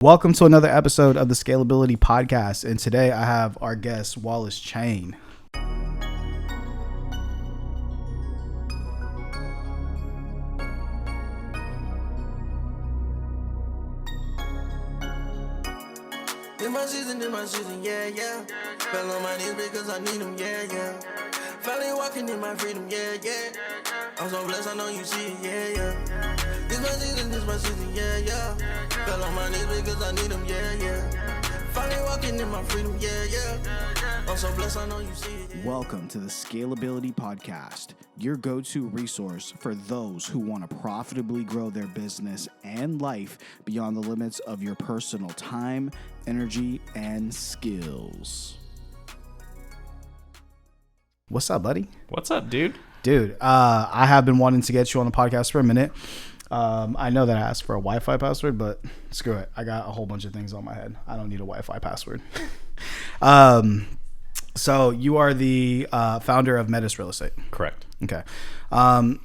Welcome to another episode of the Scalability Podcast, and today I have our guest, Wallace Chane. In my season, yeah. Fell on my knees because I need them, yeah. Finally walking in my freedom, yeah. I'm so blessed, I know you see it, yeah. This my season, yeah. Fell on my knees because I need them, yeah. Finally walking in my freedom, yeah. I'm so blessed, I know you see it, yeah. Welcome to the Scalability Podcast, your go-to resource for those who want to profitably grow their business and life beyond the limits of your personal time, energy, and skills. What's up, buddy? What's up, dude? Dude, I have been wanting to get you on the podcast for a minute. I know that I asked for a Wi-Fi password, but screw it. I got a whole bunch of things on my head. I don't need a Wi-Fi password. So you are the founder of Metis Real Estate. Correct. Okay.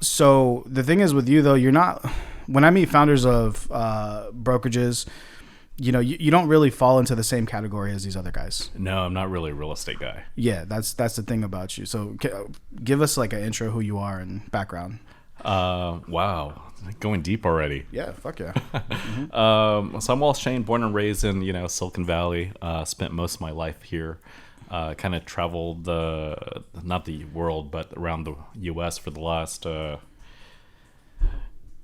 So the thing is with you, though, you're not, when I meet founders of brokerages, you know, you don't really fall into the same category as these other guys. No, I'm not really a real estate guy. Yeah, that's the thing about you. So give us like an intro, who you are and background. Wow. Going deep already. Yeah, fuck yeah. So I'm Wallace Chane, born and raised in, Silicon Valley. Spent most of my life here. Kind of traveled, not the world, but around the U.S. for the last,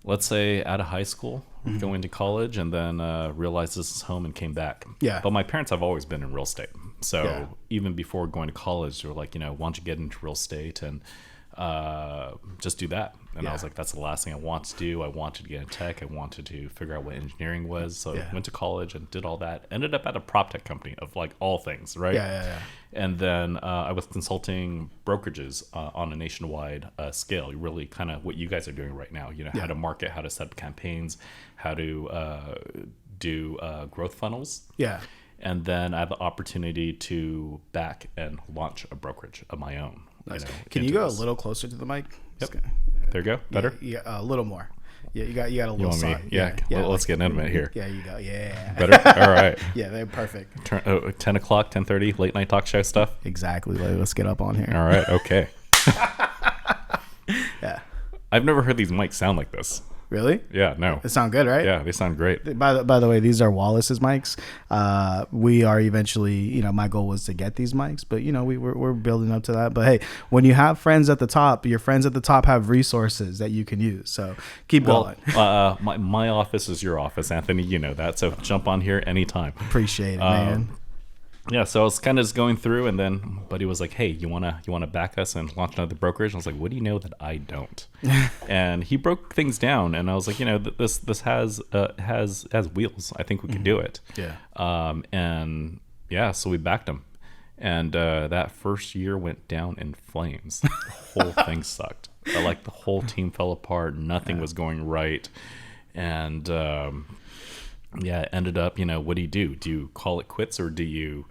let's say, out of high school, going to college, and then realized this is home and came back. Yeah. But my parents have always been in real estate. So Yeah. even before going to college, they were like, why don't you get into real estate and just do that. And I was like, that's the last thing I want to do. I wanted to get in tech. I wanted to figure out what engineering was. So I went to college and did all that. Ended up at a prop tech company of like all things, right? Yeah. And then I was consulting brokerages on a nationwide scale, really kind of what you guys are doing right now, how to market, how to set up campaigns, how to do growth funnels. Yeah. And then I have the opportunity to back and launch a brokerage of my own. Nice. Can you go a little closer to the mic? Yep. There you go. Better? Yeah, a little more. Yeah, you got a You little want me? side. Yeah. Well, let's get intimate here. Yeah, you go. Yeah. Better? All right. Yeah, they're perfect. 10 o'clock, 10:30, late night talk show stuff? Exactly. Let's get up on here. All right. Okay. Yeah. I've never heard these mics sound like this. Really? Yeah, no. They sound good, right? Yeah, they sound great. By the way, these are Wallace's mics. We are eventually, my goal was to get these mics, but we're building up to that. But hey, when you have friends at the top, your friends at the top have resources that you can use. So keep going. My office is your office, Anthony. You know that. So jump on here anytime. Appreciate it, man. Yeah, so I was kind of just going through, and then Buddy was like, "Hey, you wanna back us and launch another brokerage?" And I was like, "What do you know that I don't?" And he broke things down, and I was like, this has wheels. I think we can do it. Yeah. And yeah, so we backed him, and that first year went down in flames. The whole thing sucked. Like the whole team fell apart. Nothing was going right, and. Yeah, it ended up, what do you do? Do you call it quits, or do you,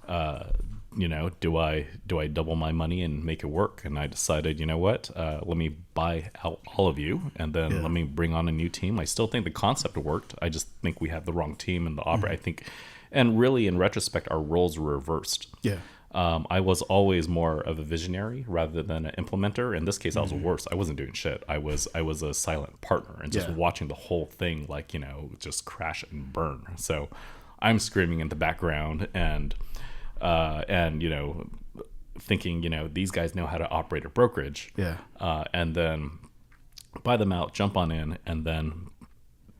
do I double my money and make it work? And I decided, let me buy out all of you, and then let me bring on a new team. I still think the concept worked. I just think we have the wrong team in the opera. I think, and really in retrospect, our roles were reversed. Yeah. I was always more of a visionary rather than an implementer. In this case, I was worse. I wasn't doing shit. I was a silent partner and just watching the whole thing, just crash and burn. So I'm screaming in the background and thinking, these guys know how to operate a brokerage. Yeah. And then buy them out, jump on in, and then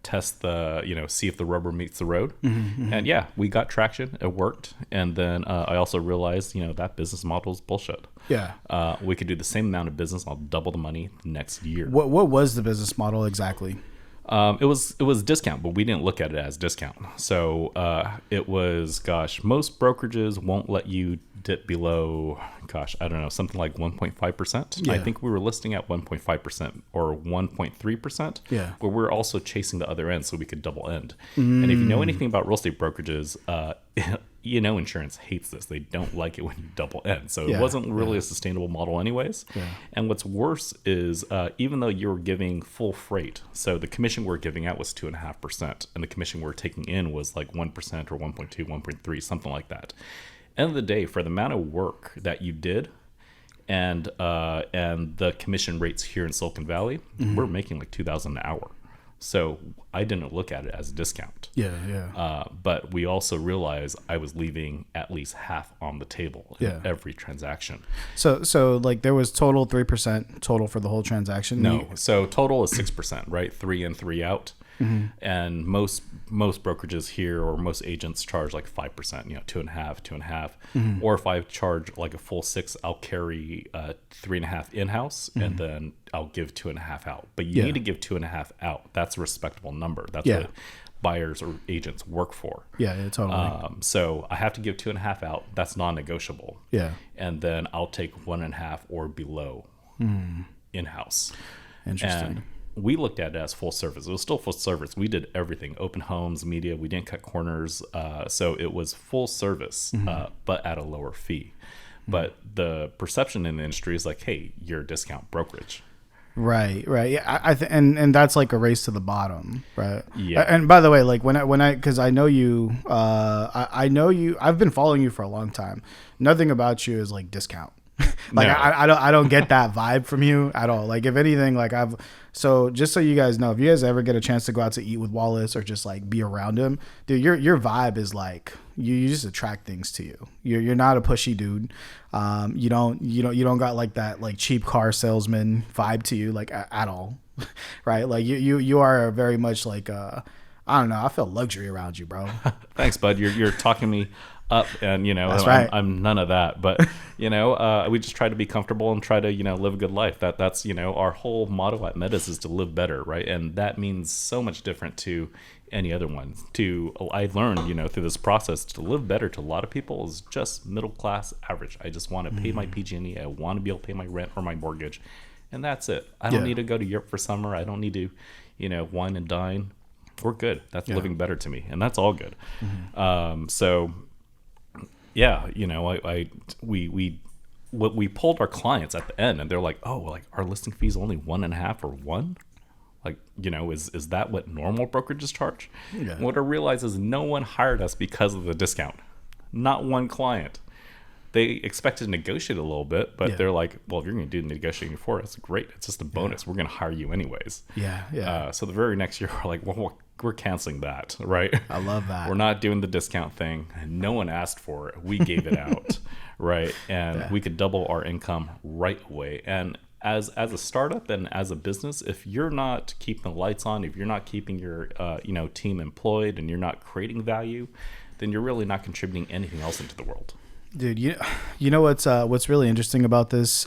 test see if the rubber meets the road. And yeah, we got traction. It worked. And then I also realized, that business model is bullshit. Yeah. We could do the same amount of business. I'll double the money next year. What was the business model exactly? It was discount, but we didn't look at it as discount. So it was, most brokerages won't let you dip below, I don't know, something like 1.5%. Yeah. I think we were listing at 1.5% or 1.3%. Yeah. But we're also chasing the other end so we could double end. And if you know anything about real estate brokerages, insurance hates this. They don't like it when you double end. So it wasn't really a sustainable model anyways. Yeah. And what's worse is even though you're giving full freight, so the commission we're giving out was 2.5%, and the commission we're taking in was like 1% or 1.2, 1.3, something like that. End of the day, for the amount of work that you did, and the commission rates here in Silicon Valley, we're making like $2,000 an hour. So I didn't look at it as a discount. But we also realized I was leaving at least half on the table in every transaction. So like there was total 3% total for the whole transaction? No. So total is 6%, right? 3 in, 3 out. And most brokerages here, or most agents, charge like 5%, 2.5. Or if I charge like a full 6, I'll carry 3.5 in-house, and then I'll give 2.5 out. But you need to give 2.5 out. That's a respectable number. That's what buyers or agents work for. Yeah, totally. So I have to give 2.5 out. That's non-negotiable. And then I'll take 1.5 or below in-house. Interesting. And we looked at it as full service. It was still full service. We did everything: open homes, media. We didn't cut corners. So it was full service, but at a lower fee. But the perception in the industry is like, hey, you're a discount brokerage. Right. Yeah, and that's like a race to the bottom, right? Yeah. And by the way, like because I know you, I know you. I've been following you for a long time. Nothing about you is like discount. Like no. I don't get that vibe from you at all. Like if anything, like so just so you guys know, if you guys ever get a chance to go out to eat with Wallace or just like be around him, dude, your vibe is like you just attract things to you. You're not a pushy dude. You don't got like that like cheap car salesman vibe to you like at all, right? Like you are very much like I don't know. I feel luxury around you, bro. Thanks, bud. You're talking me up, and That's right. I'm none of that, but we just try to be comfortable and try to live a good life. That's our whole motto at Metis is to live better, right? And that means so much different to any other one. I learned through this process, to live better to a lot of people is just middle class average. I just want to pay my PG&E. I want to be able to pay my rent or my mortgage, and that's it. I don't need to go to Europe for summer. I don't need to wine and dine. We're good. That's living better to me, and that's all good. We pulled our clients at the end, and they're like, oh, like our listing fee is only 1.5 or 1. Like, is that what normal brokerages charge? Yeah. What I realize is no one hired us because of the discount. Not one client. They expected to negotiate a little bit, but they're like, well, if you're going to do the negotiating for us, great. It's just a bonus. We're going to hire you anyways. So the very next year, we're like, well, we're canceling that, right? I love that. We're not doing the discount thing. No one asked for it. We gave it out, right? And we could double our income right away. And as a startup and as a business, if you're not keeping the lights on, if you're not keeping your team employed, and you're not creating value, then you're really not contributing anything else into the world. Dude, you know what's really interesting about this?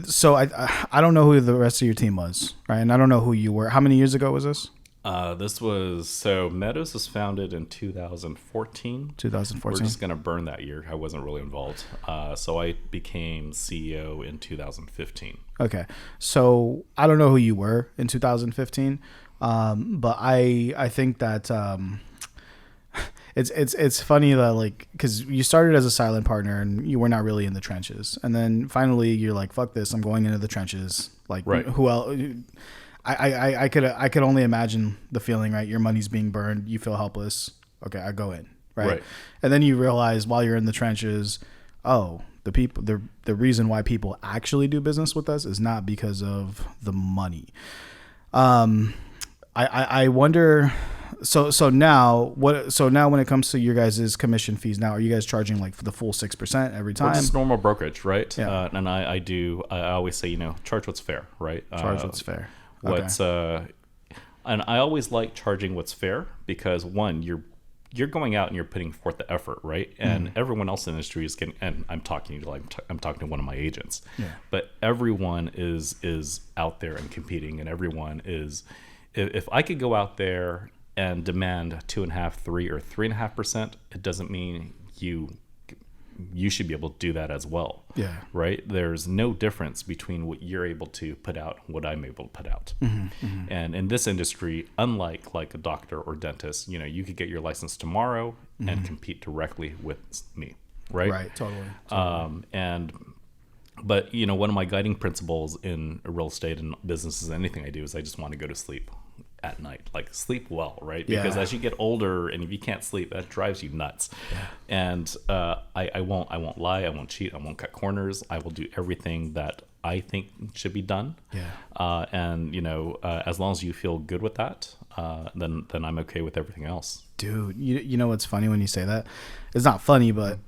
So I don't know who the rest of your team was, right? And I don't know who you were. How many years ago was this? Metis was founded in 2014. 2014. We're just going to burn that year. I wasn't really involved. So I became CEO in 2015. Okay. So I don't know who you were in 2015. But I think that it's funny that like, because you started as a silent partner and you were not really in the trenches, and then finally you're like, fuck this, I'm going into the trenches. Like, right. Who else? I could only imagine the feeling, right? Your money's being burned, you feel helpless. Okay, I go in, right? And then you realize while you're in the trenches, oh, the reason why people actually do business with us is not because of the money. I wonder. So now when it comes to your guys' commission fees, now are you guys charging like for the full 6% every time? Well, it's normal brokerage, right? Yeah. And I always say, charge what's fair, right? Charge what's fair. And I always like charging what's fair because one, you're going out and you're putting forth the effort, right? And everyone else in the industry is getting, and I'm talking to one of my agents, but everyone is out there and competing, and everyone is. If I could go out there and demand 2.5%, 3%, or 3.5%, it doesn't mean you you should be able to do that as well. Yeah. Right. There's no difference between what you're able to put out and what I'm able to put out. And in this industry, unlike like a doctor or dentist, you know, you could get your license tomorrow and compete directly with me. Right. Right. Totally. But you know, one of my guiding principles in real estate and businesses, anything I do, is I just want to go to sleep at night, like sleep well, right? Because as you get older and if you can't sleep, that drives you nuts. And I won't lie, I won't cheat, I won't cut corners. I will do everything that I think should be done. And you know, as long as you feel good with that, then I'm okay with everything else. Dude, you know what's funny when you say that? It's not funny, but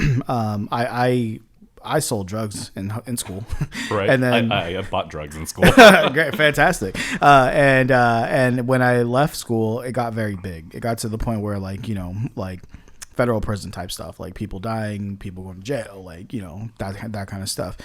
I sold drugs in school. Right. And then I bought drugs in school. Great, fantastic. And when I left school, it got very big. It got to the point where, like, you know, like federal prison type stuff, like people dying, people going to jail, like, you know, that kind of stuff.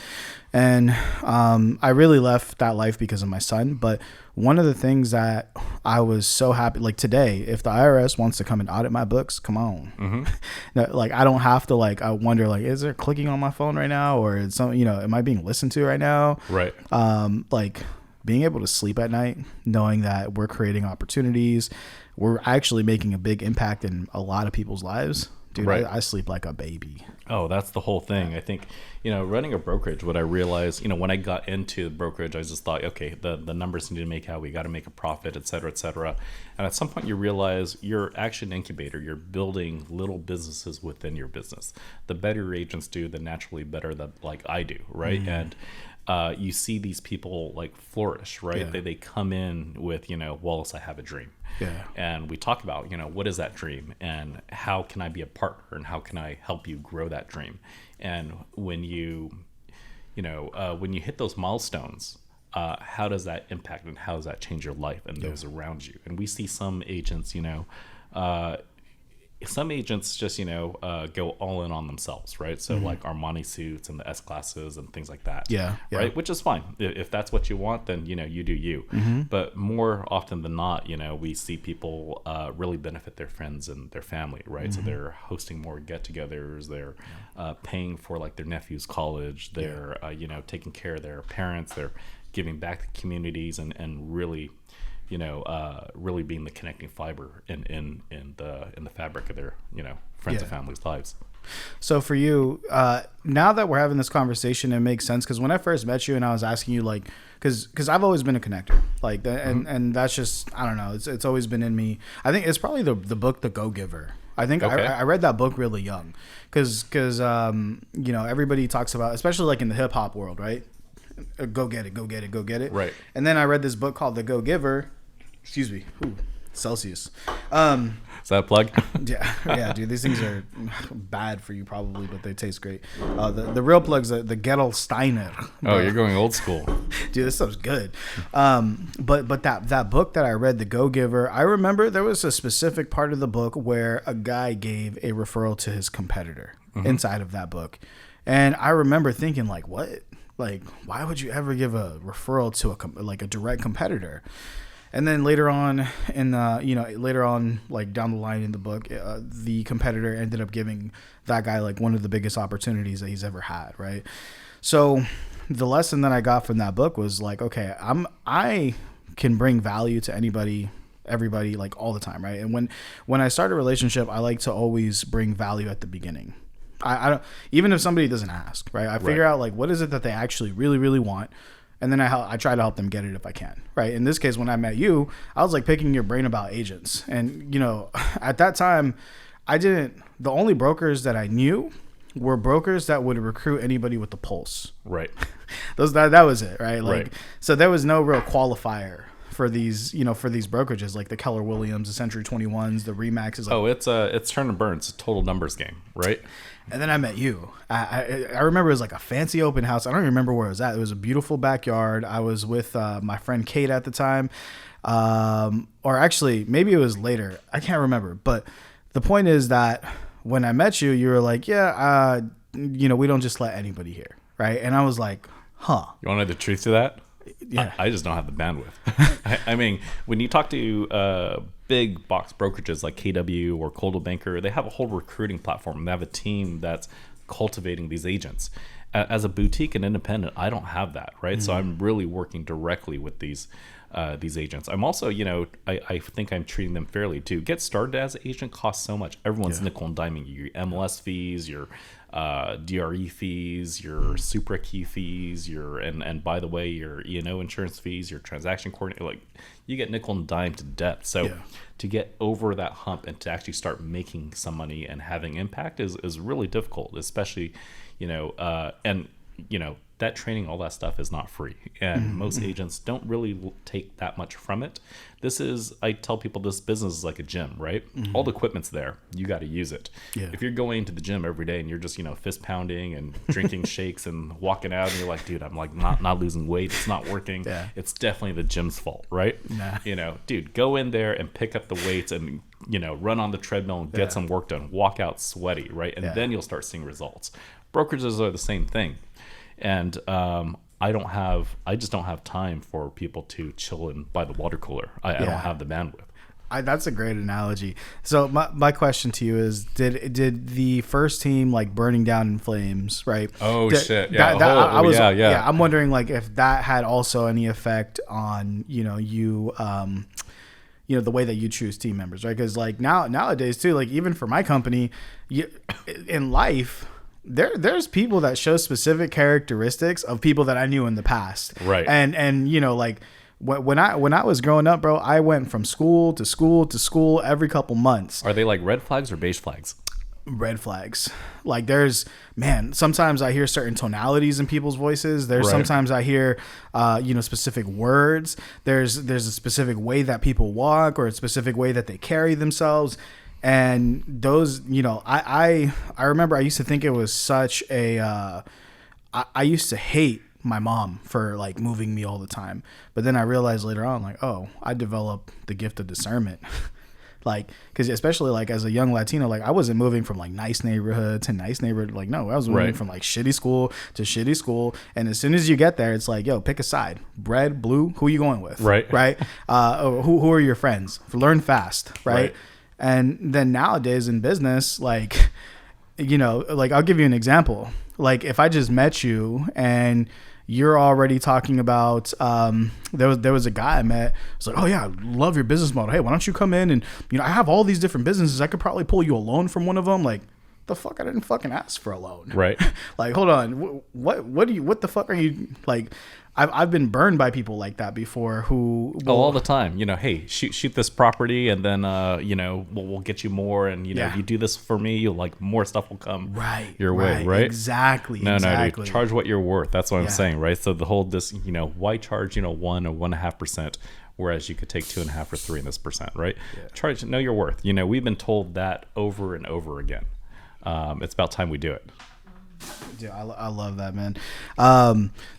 And I really left that life because of my son. But one of the things that I was so happy, like today, if the IRS wants to come and audit my books, come on. Like, I don't have to, like, I wonder, like, is there clicking on my phone right now, or is some, you know, am I being listened to right now? Right. Like being able to sleep at night, knowing that we're creating opportunities, we're actually making a big impact in a lot of people's lives. Dude, right. I sleep like a baby. Oh, that's the whole thing. I think, you know, running a brokerage, what I realized, you know, when I got into the brokerage, I just thought, okay, the numbers need to make out, we got to make a profit, et cetera, et cetera. And at some point you realize you're actually an incubator. You're building little businesses within your business. The better your agents do, the naturally better that, like I do, right? And you see these people like flourish, right? They come in with, you know, Wallace, I have a dream. And we talk about, you know, what is that dream and how can I be a partner and how can I help you grow that dream? And when you hit those milestones, how does that impact and how does that change your life and those around you? And we see some agents, you know, some agents just, you know, go all in on themselves, right? So like Armani suits and the S-classes and things like that. Right? Which is fine. If that's what you want, then, you know, you do you. But more often than not, you know, we see people really benefit their friends and their family, right? So they're hosting more get-togethers. They're paying for like their nephew's college. They're, you know, taking care of their parents. They're giving back to communities and really, you know, really being the connecting fiber in the fabric of their, you know, friends and family's lives. So for you, now that we're having this conversation, it makes sense. Because when I first met you and I was asking you, like, because I've always been a connector, like, and that's just, I don't know, it's always been in me. I think it's probably the book, The Go-Giver. I think I read that book really young, because you know, everybody talks about, especially like in the hip hop world, right? Go get it, go get it, go get it. Right. And then I read this book called The Go-Giver. Excuse me. Ooh, Celsius. Is that a plug? Yeah, dude. These things are bad for you probably, but they taste great. The real plug's the Gettelsteiner. Oh, you're going old school. Dude, this stuff's good. But that book that I read, The Go-Giver, I remember there was a specific part of the book where a guy gave a referral to his competitor inside of that book. And I remember thinking, like, what? Like, why would you ever give a referral to a direct competitor? And then later on like down the line in the book, the competitor ended up giving that guy like one of the biggest opportunities that he's ever had, right? So the lesson that I got from that book was like, okay, I can bring value to everybody, like all the time, right? And when I start a relationship, I like to always bring value at the beginning. I don't, even if somebody doesn't ask, right? I figure out like what is it that they actually really, really want, and then I try to help them get it if I can, right? In this case, when I met you, I was like picking your brain about agents, and you know, at that time, the only brokers that I knew were brokers that would recruit anybody with the pulse, right? that was it, right? Like, so there was no real qualifier for these, you know, for these brokerages like the Keller Williams, the Century 21s, the Remaxes. Like, it's turn and burn. It's a total numbers game, right? And then I met you. I remember it was like a fancy open house. I don't even remember where it was at. It was a beautiful backyard. I was with my friend Kate at the time. Or actually, maybe it was later. I can't remember. But the point is that when I met you, you were like, yeah, you know, we don't just let anybody here, right? And I was like, huh. You want to know the truth to that? Yeah. I just don't have the bandwidth. I mean, when you talk to big box brokerages like KW or Coldwell Banker, they have a whole recruiting platform. They have a team that's cultivating these agents. As a boutique and independent, I don't have that, right? So I'm really working directly with these agents. I'm also, I think I'm treating them fairly too. Get started as an agent costs so much. Everyone's nickel and diming you. Your MLS fees, your DRE fees, your super key fees, and by the way, your E&O insurance fees, your transaction coordinator, like you get nickel and dime to death. So to get over that hump and to actually start making some money and having impact is really difficult, especially, that training, all that stuff is not free. And most agents don't really take that much from it. I tell people this business is like a gym, right? All the equipment's there. You got to use it. Yeah. If you're going to the gym every day and you're just, fist pounding and drinking shakes and walking out and you're like, dude, I'm like not losing weight. It's not working. Yeah. It's definitely the gym's fault, right? Nah. Dude, go in there and pick up the weights and, run on the treadmill and get some work done. Walk out sweaty, right? And then you'll start seeing results. Brokerages are the same thing. And I just don't have time for people to chill and by the water cooler. I don't have the bandwidth. That's a great analogy. So my question to you is, did the first team like burning down in flames, right? Oh shit! Yeah, I'm wondering like if that had also any effect on you, the way that you choose team members, right? Because like nowadays too, like even for my company, in life. There's people that show specific characteristics of people that I knew in the past. Right. And like when I was growing up, bro, I went from school to school to school every couple months. Are they like red flags or beige flags? Red flags. Like sometimes I hear certain tonalities in people's voices. Sometimes I hear, specific words. There's a specific way that people walk or a specific way that they carry themselves. And those, I remember I used to think it was such I used to hate my mom for like moving me all the time. But then I realized later on, like, oh, I developed the gift of discernment. Like, because especially like as a young Latino, like I wasn't moving from like nice neighborhood to nice neighborhood. Like, no, I was moving from like shitty school to shitty school. And as soon as you get there, it's like, yo, pick a side. Red, blue, who are you going with? Right. Right. Who are your friends? Learn fast. Right. And then nowadays in business, like, like I'll give you an example. Like if I just met you and you're already talking about, there was a guy I met. It's like, oh yeah, I love your business model. Hey, why don't you come in and, I have all these different businesses. I could probably pull you a loan from one of them. Like, the fuck, I didn't fucking ask for a loan. Right. Like, hold on. What the fuck are you like? I've been burned by people like that before who all the time, hey, shoot this property and then, we'll get you more. And, if you do this for me, you'll like more stuff will come your way. Right. Exactly. No, dude, charge what you're worth. That's what I'm saying. Right. So the whole, why charge, 1 or 1.5%, whereas you could take 2.5 or 3 in this percent. Right. Yeah. Know your worth. We've been told that over and over again. It's about time we do it. Dude, I love that, man.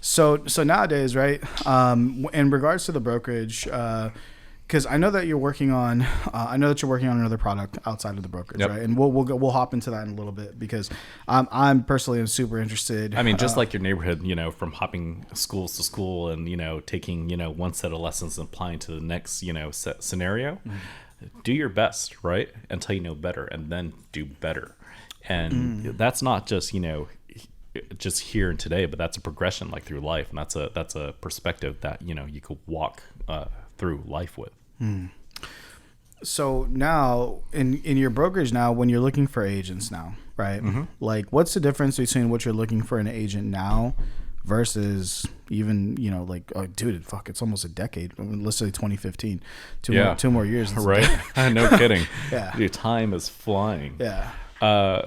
So nowadays, right, in regards to the brokerage, because I know that you're working on another product outside of the brokerage, right? And we'll hop into that in a little bit because I'm personally super interested. I mean, just like your neighborhood, from hopping schools to school and taking one set of lessons and applying to the next set scenario. Do your best, right, until you know better, and then do better. And that's not just just here and today, but that's a progression like through life, and that's a perspective that you could walk through life with. So now in your brokerage now, when you're looking for agents now, right? Like, what's the difference between what you're looking for in an agent now versus even like, oh dude, fuck, it's almost a decade. Let's say 2015. Two more years. Right. No kidding. Yeah. Dude, time is flying. Yeah.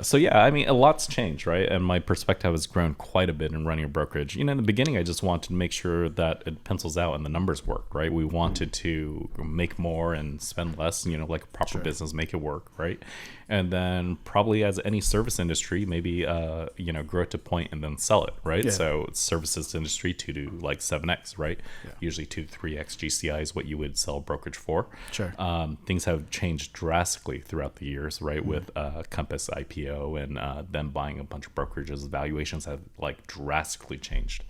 So yeah, I mean, a lot's changed, right? And my perspective has grown quite a bit in running a brokerage. In the beginning, I just wanted to make sure that it pencils out and the numbers work, right? We wanted to make more and spend less, like a proper business, make it work, right? And then probably as any service industry, maybe, grow it to point and then sell it, right? Yeah. So it's services industry 2 to like 7X, right? Yeah. Usually 2 to 3X GCI is what you would sell brokerage for. Sure. Things have changed drastically throughout the years, right? With Compass IPO and them buying a bunch of brokerages, valuations have like drastically changed.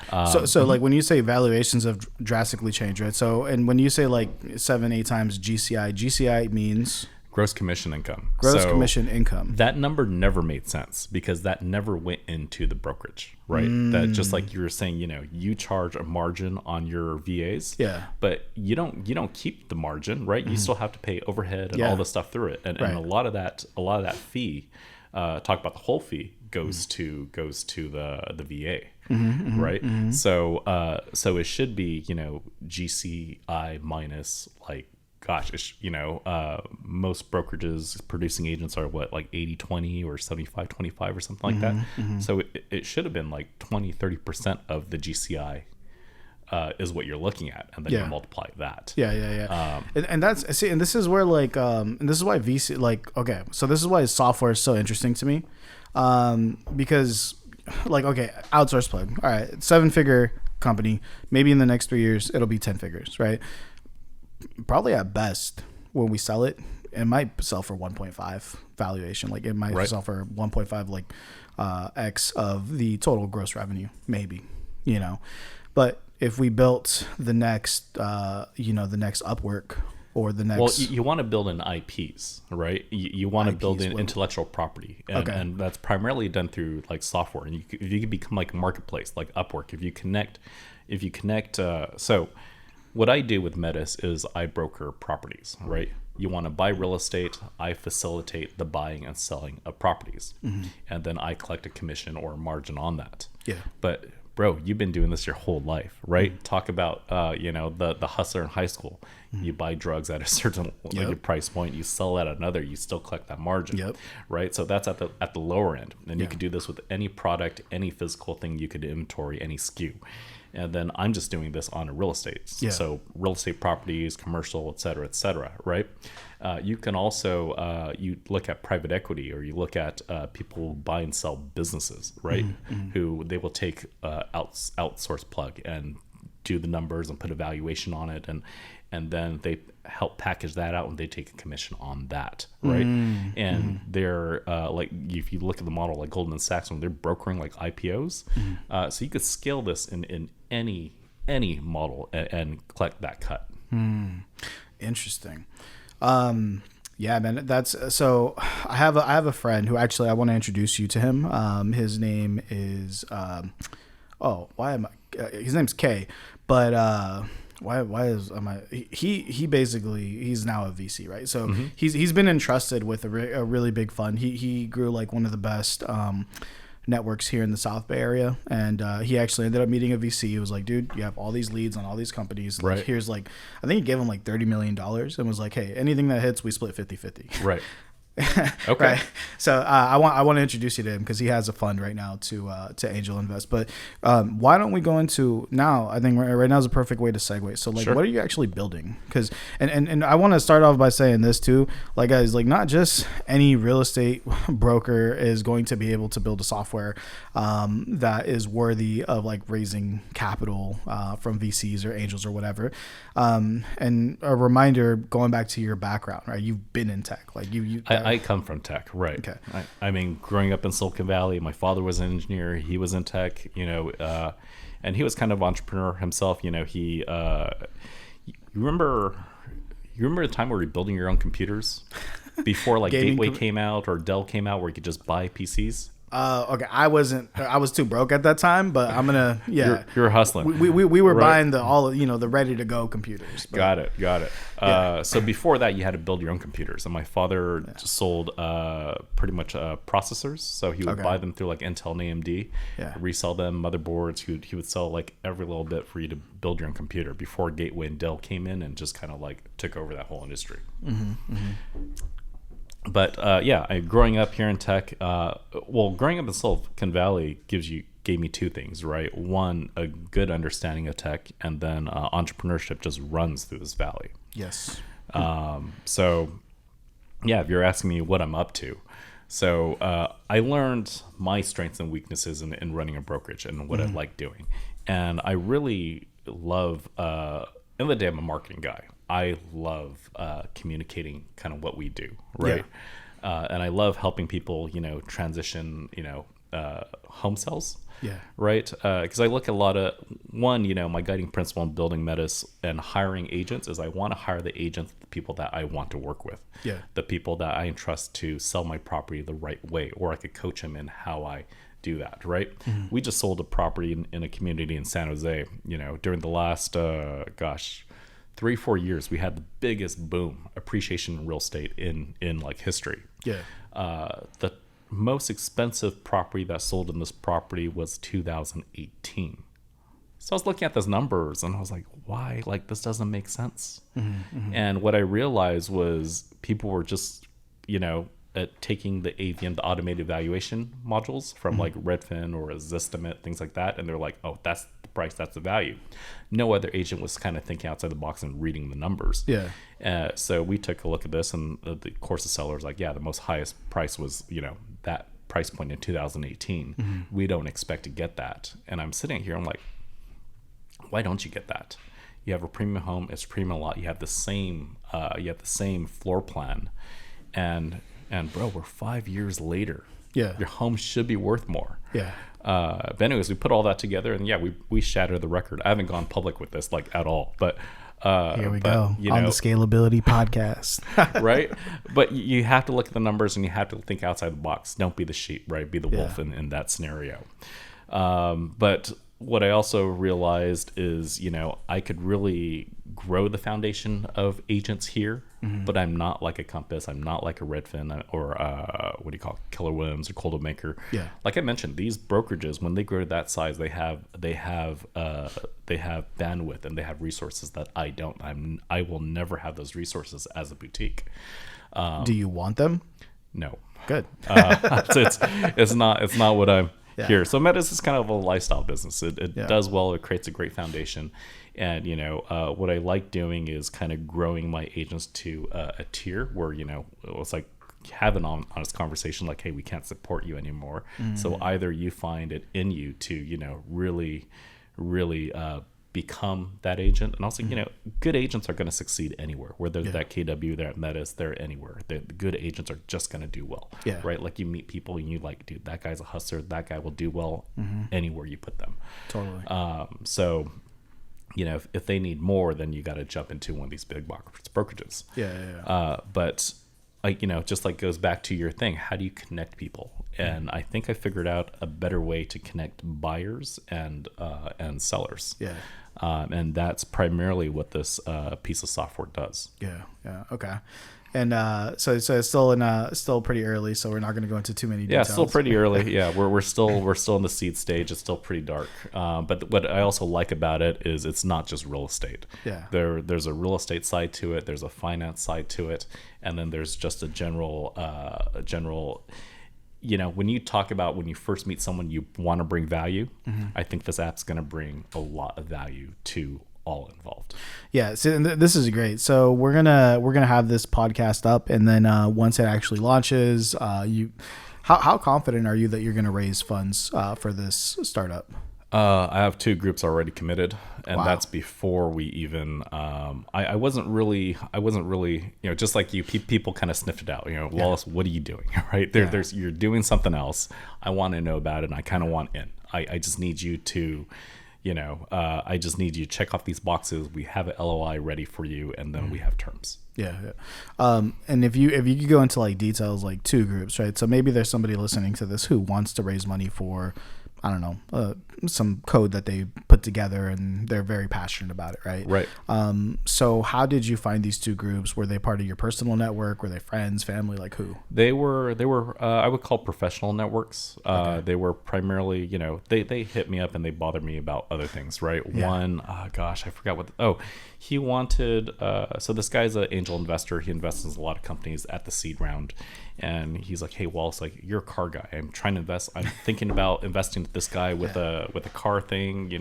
So like when you say valuations have drastically changed, right? So, and when you say like 7-8 times GCI means Gross commission income. Gross commission income. That number never made sense because that never went into the brokerage, right? That just like you were saying, you charge a margin on your VAs, but you don't keep the margin, right? You still have to pay overhead and all the stuff through it, and a lot of that fee, talk about the whole fee goes to the VA, right? So it should be GCI minus like. Gosh, most brokerages, producing agents are what, like 80-20 or 75-25 or something like that. So it should have been like 20-30% of the GCI is what you're looking at, and then you multiply that. And that's and this is where like and this is why VC so this is why software is so interesting to me, because outsource plug. All right, 7-figure company. Maybe in the next 3 years it'll be 10 figures, right? Probably at best when we sell it, it might sell for 1.5 valuation. Like it might sell for 1.5 X of the total gross revenue, maybe, but if we built the next, the next Upwork or the next, well, you want to build in IPs, right? You want to build in intellectual property, and that's primarily done through like software. And if you can become like a marketplace, like Upwork, if you connect, so. What I do with Metis is I broker properties, right? You want to buy real estate, I facilitate the buying and selling of properties. And then I collect a commission or a margin on that. Yeah. But bro, you've been doing this your whole life, right? Talk about, the hustler in high school. You buy drugs at a certain price point, you sell at another, you still collect that margin, right? So that's at the lower end. And you could do this with any product, any physical thing you could inventory, any SKU. And then I'm just doing this on a real estate. So real estate properties, commercial, et cetera, right? You can also, you look at private equity, or you look at people who buy and sell businesses, right? Who they will take outsource plug and do the numbers and put a valuation on it. And then they help package that out and they take a commission on that, right? And they're like, if you look at the model like Goldman Sachs, when they're brokering like IPOs, so you could scale this in any model and collect that cut. Interesting. Yeah, man, that's so. I have a friend who actually I want to introduce you to him. His name is his name's K, but he basically, he's now a VC, right? So he's been entrusted with a really big fund. He grew like one of the best networks here in the South Bay area, and he actually ended up meeting a VC. He was like, dude, you have all these leads on all these companies, like, here's like, I think he gave him like $30 million and was like, hey, anything that hits, we split 50-50. Right. Okay. Right. So I want to introduce you to him because he has a fund right now to angel invest. But why don't we go into now? I think right now is a perfect way to segue. So like, what are you actually building? Because and I want to start off by saying this too. Like, guys, like not just any real estate broker is going to be able to build a software that is worthy of like raising capital from VCs or angels or whatever. And a reminder, going back to your background, right? You've been in tech, like you. I come from tech, right? Okay. I mean, growing up in Silicon Valley, my father was an engineer. He was in tech, and he was kind of an entrepreneur himself. He, you remember the time where you were building your own computers before like Gateway came out or Dell came out, where you could just buy PCs? Okay. I was too broke at that time, but I'm gonna, You're hustling. We were buying the ready to go computers. But. Got it. So before that, you had to build your own computers, and my father sold pretty much processors. So he would buy them through like Intel and AMD, resell them, motherboards. He would sell like every little bit for you to build your own computer before Gateway and Dell came in and just kind of like took over that whole industry. But growing up here in tech, growing up in Silicon Valley gave me two things, right? One, a good understanding of tech, and then entrepreneurship just runs through this valley. Yes. If you're asking me what I'm up to, so I learned my strengths and weaknesses in running a brokerage and what I like doing, and I really love. In the day, I'm a marketing guy. I love communicating kind of what we do, right? And I love helping people, transition, home sales. Yeah. Right. Because I look at a lot of one, my guiding principle in building Metis and hiring agents is I want to hire the agents, the people that I want to work with. Yeah. The people that I entrust to sell my property the right way, or I could coach them in how I do that. Right. Mm-hmm. We just sold a property in a community in San Jose, during the last, 3-4 years, we had the biggest boom appreciation in real estate in like history. Yeah. The most expensive property that sold in this property was 2018. So I was looking at those numbers and I was like, why? Like, this doesn't make sense. Mm-hmm, mm-hmm. And what I realized was people were just, taking the AVM, the automated valuation modules from like Redfin or Zestimate, things like that. And they're like, oh, that's the price, that's the value. No other agent was kind of thinking outside the box and reading the numbers. Yeah. So we took a look at this, and the course of sellers like, yeah, the most highest price was, that price point in 2018. Mm-hmm. We don't expect to get that. And I'm sitting here, I'm like, why don't you get that? You have a premium home, it's premium lot. You have the same floor plan, and bro, we're 5 years later. Yeah. Your home should be worth more. Yeah. But anyways, we put all that together, and we shattered the record. I haven't gone public with this like at all, but here we go on the Scalability Podcast. Right. But you have to look at the numbers and you have to think outside the box. Don't be the sheep, right? Be the wolf in that scenario. But what I also realized is, I could really grow the foundation of agents here, but I'm not like a Compass. I'm not like a Redfin or Keller Williams or Coldwell Banker. Yeah. Like I mentioned, these brokerages, when they grow to that size, they have bandwidth and they have resources that I don't. I will never have those resources as a boutique. Do you want them? No. Good. It's not what I'm here. So Metis is kind of a lifestyle business. It does well. It creates a great foundation. And, what I like doing is kind of growing my agents to a tier where, it's like have an honest conversation like, hey, we can't support you anymore. So either you find it in you to, really become that agent. And also, good agents are going to succeed anywhere. Whether they're at KW, they're at Metis, they're anywhere. The good agents are just going to do well. Yeah. Right? Like you meet people and you like, dude, that guy's a hustler. That guy will do well anywhere you put them. Totally. So, if they need more, then you got to jump into one of these big brokerages. Yeah. But just like goes back to your thing, how do you connect people? And I think I figured out a better way to connect buyers and sellers. Yeah. And that's primarily what this piece of software does. Yeah. Okay. And so it's still pretty early, so we're not going to go into too many details. Yeah, still pretty early. Yeah, we're still in the seed stage. It's still pretty dark. But what I also like about it is it's not just real estate. Yeah. There's a real estate side to it. There's a finance side to it, and then there's just a general. When you talk about when you first meet someone, you want to bring value. I think this app's going to bring a lot of value to all involved. Yeah, so this is great. So we're gonna have this podcast up, and then once it actually launches, how confident are you that you're gonna raise funds for this startup? I have 2 groups already committed, and that's before we even. I wasn't really, just like you, people kind of sniffed it out. Wallace, what are you doing? Right there's you're doing something else. I want to know about it, and I kind of want in. I just need you to. I just need you to check off these boxes. We have an LOI ready for you, and then we have terms. Yeah. And if you could go into like details, like 2 groups, right? So maybe there's somebody listening to this who wants to raise money for, I don't know, some code that they put together and they're very passionate about it, right? Right. So how did you find these 2 groups? Were they part of your personal network? Were they friends, family? Like who? They were I would call professional networks. Okay. They were primarily, they hit me up and they bothered me about other things, right? Yeah. One, I forgot he wanted, so this guy's an angel investor. He invests in a lot of companies at the seed round. And he's like, hey, Wallace, like, you're a car guy. I'm trying to invest. I'm thinking about investing with this guy with a car thing.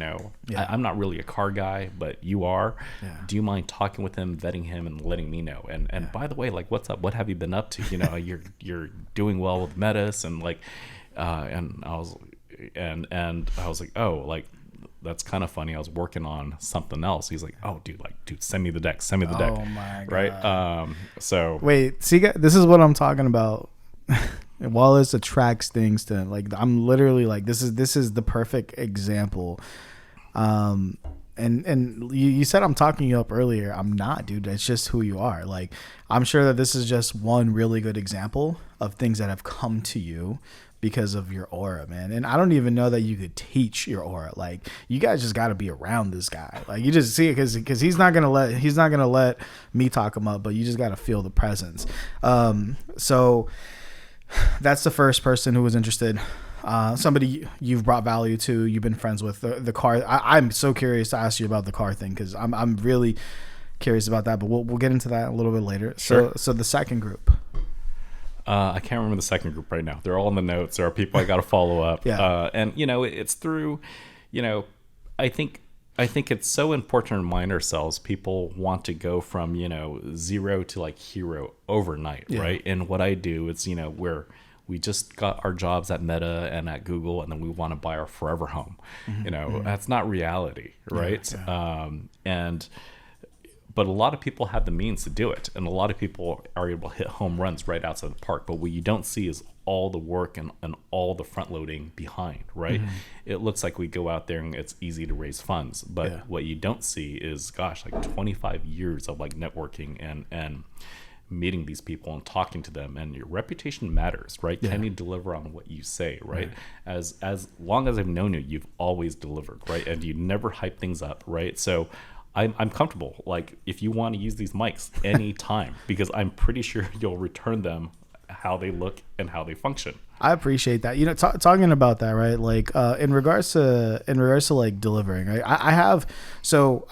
I'm not really a car guy, but you are. Yeah. Do you mind talking with him, vetting him, and letting me know? And by the way, like, what's up? What have you been up to? You're doing well with Metis, and like, and I was like, oh, like. That's kind of funny. I was working on something else. He's like, "Oh, dude, send me the deck. Send me the deck." Oh my god! Right? So wait, see, this is what I'm talking about. And Wallace attracts things to him. Like, I'm literally like, this is the perfect example. And you said I'm talking you up earlier. I'm not, dude. It's just who you are. Like, I'm sure that this is just one really good example of things that have come to you because of your aura, man. And I don't even know that you could teach your aura. Like, you guys just got to be around this guy. Like, you just see it because he's not gonna let me talk him up, but you just got to feel the presence. So that's the first person who was interested. Somebody you've brought value to, you've been friends with. The car. I'm so curious to ask you about the car thing because I'm really curious about that. But we'll get into that a little bit later. Sure. So the second group. I can't remember the second group right now. They're all in the notes. There are people I got to follow up. Yeah. And it's through, I think it's so important to remind ourselves people want to go from, zero to like hero overnight. Yeah. Right. And what I do is, where we just got our jobs at Meta and at Google, and then we want to buy our forever home. That's not reality. Right. Yeah. But a lot of people have the means to do it, and a lot of people are able to hit home runs right outside the park. But what you don't see is all the work and all the front loading behind, right? It looks like we go out there and it's easy to raise funds, but what you don't see is, gosh, like 25 years of like networking and meeting these people and talking to them, and your reputation matters, right? Yeah. Can you deliver on what you say, right? As long as I've known you, you've always delivered, right? And you never hype things up, right? So I'm comfortable. Like, if you want to use these mics anytime, because I'm pretty sure you'll return them how they look and how they function. I appreciate that. Talking about that, right? Like, in regards to like delivering, right? So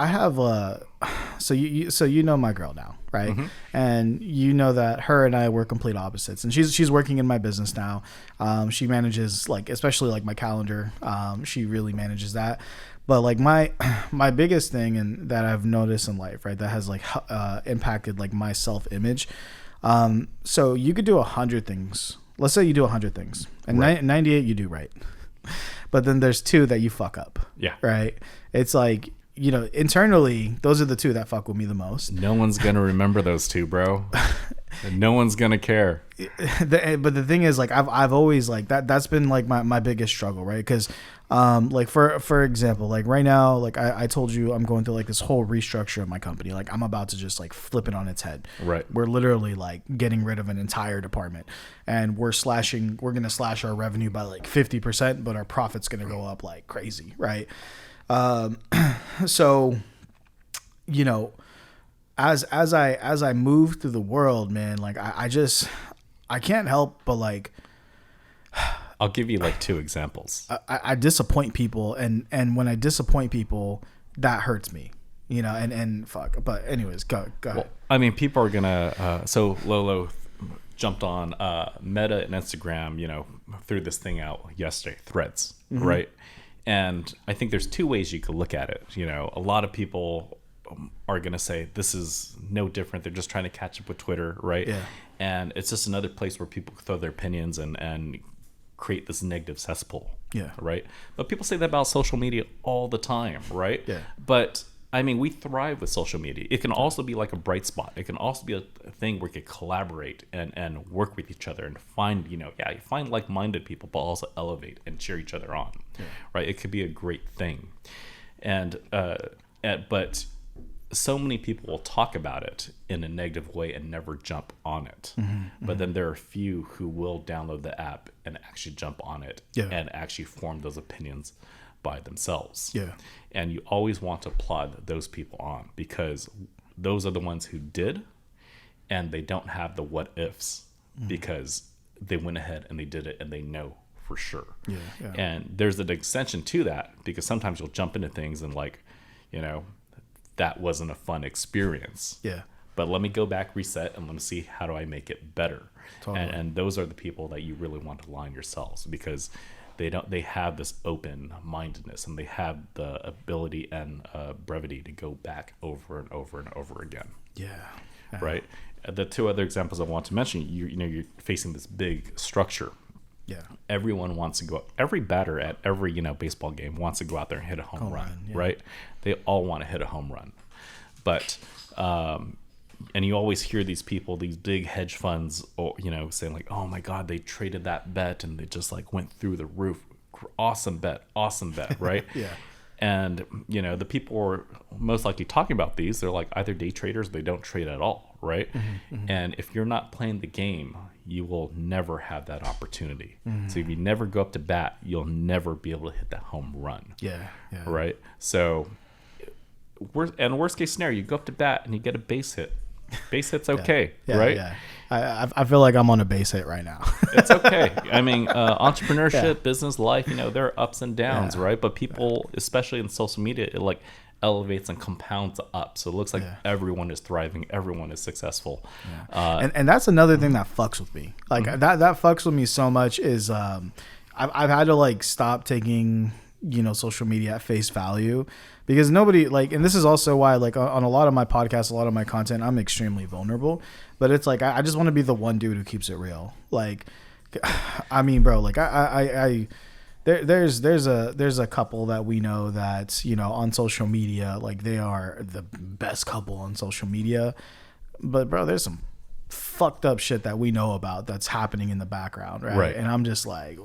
you know my girl now, right? And you know that her and I were complete opposites. And she's working in my business now. She manages, like, especially like my calendar. She really manages that. But like my biggest thing and that I've noticed in life, right, that has like impacted like my self-image. So you could do 100 things. Let's say you do 100 things, and 98 you do right. But then there's 2 that you fuck up. Yeah. Right. It's like, internally, those are the 2 that fuck with me the most. No one's gonna remember those 2, bro. No one's gonna care. But the thing is, like, I've always like that's been like my biggest struggle, right? Because like for example, like right now, like I told you I'm going through like this whole restructure of my company. Like, I'm about to just like flip it on its head. Right. We're literally like getting rid of an entire department, and we're gonna slash our revenue by like 50%, but our profit's gonna go up like crazy, right? So, as I move through the world, man, like I can't help but like, I'll give you like 2 examples. I disappoint people, and when I disappoint people, that hurts me, and fuck. But anyways, go ahead. I mean, people are gonna. So Lolo jumped on Meta and Instagram, threw this thing out yesterday, Threads, right? And I think there's 2 ways you could look at it. A lot of people are gonna say this is no different. They're just trying to catch up with Twitter, right? Yeah. And it's just another place where people throw their opinions and create this negative cesspool. Yeah. Right. But people say that about social media all the time, right? Yeah. But I mean, we thrive with social media. It can also be like a bright spot. It can also be a thing where you can collaborate and work with each other and find, you find like-minded people, but also elevate and cheer each other on, right? It could be a great thing. And, but so many people will talk about it in a negative way and never jump on it. But then there are a few who will download the app and actually jump on it and actually form those opinions by themselves. Yeah. And you always want to applaud those people on, because those are the ones who did, and they don't have the what ifs, because they went ahead and they did it and they know for sure. Yeah. And there's an extension to that, because sometimes you'll jump into things and like, that wasn't a fun experience. Yeah. But let me go back, reset, and let me see how do I make it better. Totally. And those are the people that you really want to align yourselves, because they have this open mindedness, and they have the ability and brevity to go back over and over and over again. Yeah. Right. The 2 other examples I want to mention, you're facing this big structure. Yeah. Everyone wants to go. Every batter at every baseball game wants to go out there and hit a home run, right? They all want to hit a home run, but and you always hear these people, these big hedge funds, or, saying like, oh my God, they traded that bet and they just like went through the roof. Awesome bet, right? Yeah. And, the people who are most likely talking about these, they're like either day traders, they don't trade at all, right? And if you're not playing the game, you will never have that opportunity. So if you never go up to bat, you'll never be able to hit that home run. Yeah. Right? So, worst case scenario, you go up to bat and you get a base hit. Base hit's okay, right? Yeah. I feel like I'm on a base hit right now. It's okay. I mean, entrepreneurship, business, life, there are ups and downs, right? But people, especially in social media, it like elevates and compounds up. So it looks like everyone is thriving, everyone is successful. And that's another thing that fucks with me. Like that fucks with me so much is I've had to like stop taking social media at face value, because nobody like, and this is also why like on a lot of my podcasts, a lot of my content, I'm extremely vulnerable, but it's like I just want to be the one dude who keeps it real. Like, I mean, bro, like there's a couple that we know that on social media, like they are the best couple on social media, but bro, there's some fucked up shit that we know about that's happening in the background, right? And I'm just like,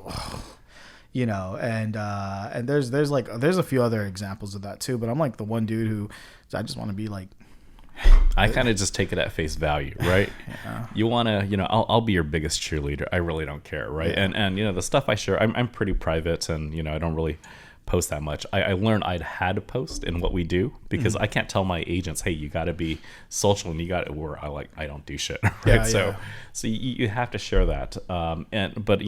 and there's a few other examples of that too, but I'm like the one dude who I just want to be like, I kind of just take it at face value, right? You want to, I'll be your biggest cheerleader. I really don't care, right? And the stuff I share, I'm pretty private, and I don't really post that much. I learned I'd had to post in what we do, because I can't tell my agents, hey, you got to be social and you got to, where I don't do shit, right? So you have to share that. But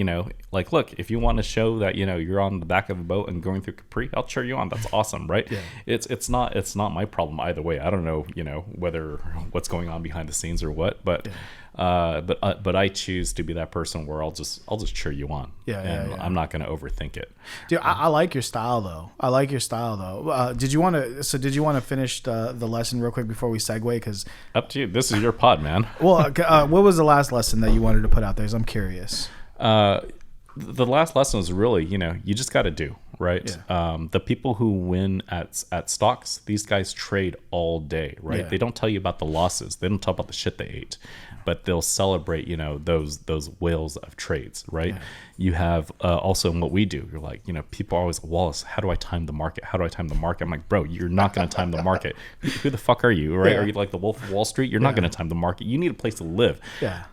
like, look, if you want to show that you're on the back of a boat and going through Capri, I'll cheer you on. That's awesome, right? It's not my problem either way. I don't know whether what's going on behind the scenes or what, but but I choose to be that person where I'll just cheer you on. I'm not going to overthink it. Dude, I like your style though. Did you want to finish the lesson real quick before we segue? Because up to you. This is your pod, man. Well, what was the last lesson that you wanted to put out there? 'Cause I'm curious. The last lesson was really, you just got to do, right? The people who win at stocks, these guys trade all day, right? They don't tell you about the losses. They don't talk about the shit they ate, but they'll celebrate, those whales of trades, right? You have also in what we do, you're like, people are always, Wallace, how do I time the market? How do I time the market? I'm like, bro, you're not going to time the market. Who the fuck are you, right? Are you like the Wolf of Wall Street? You're not going to time the market. You need a place to live.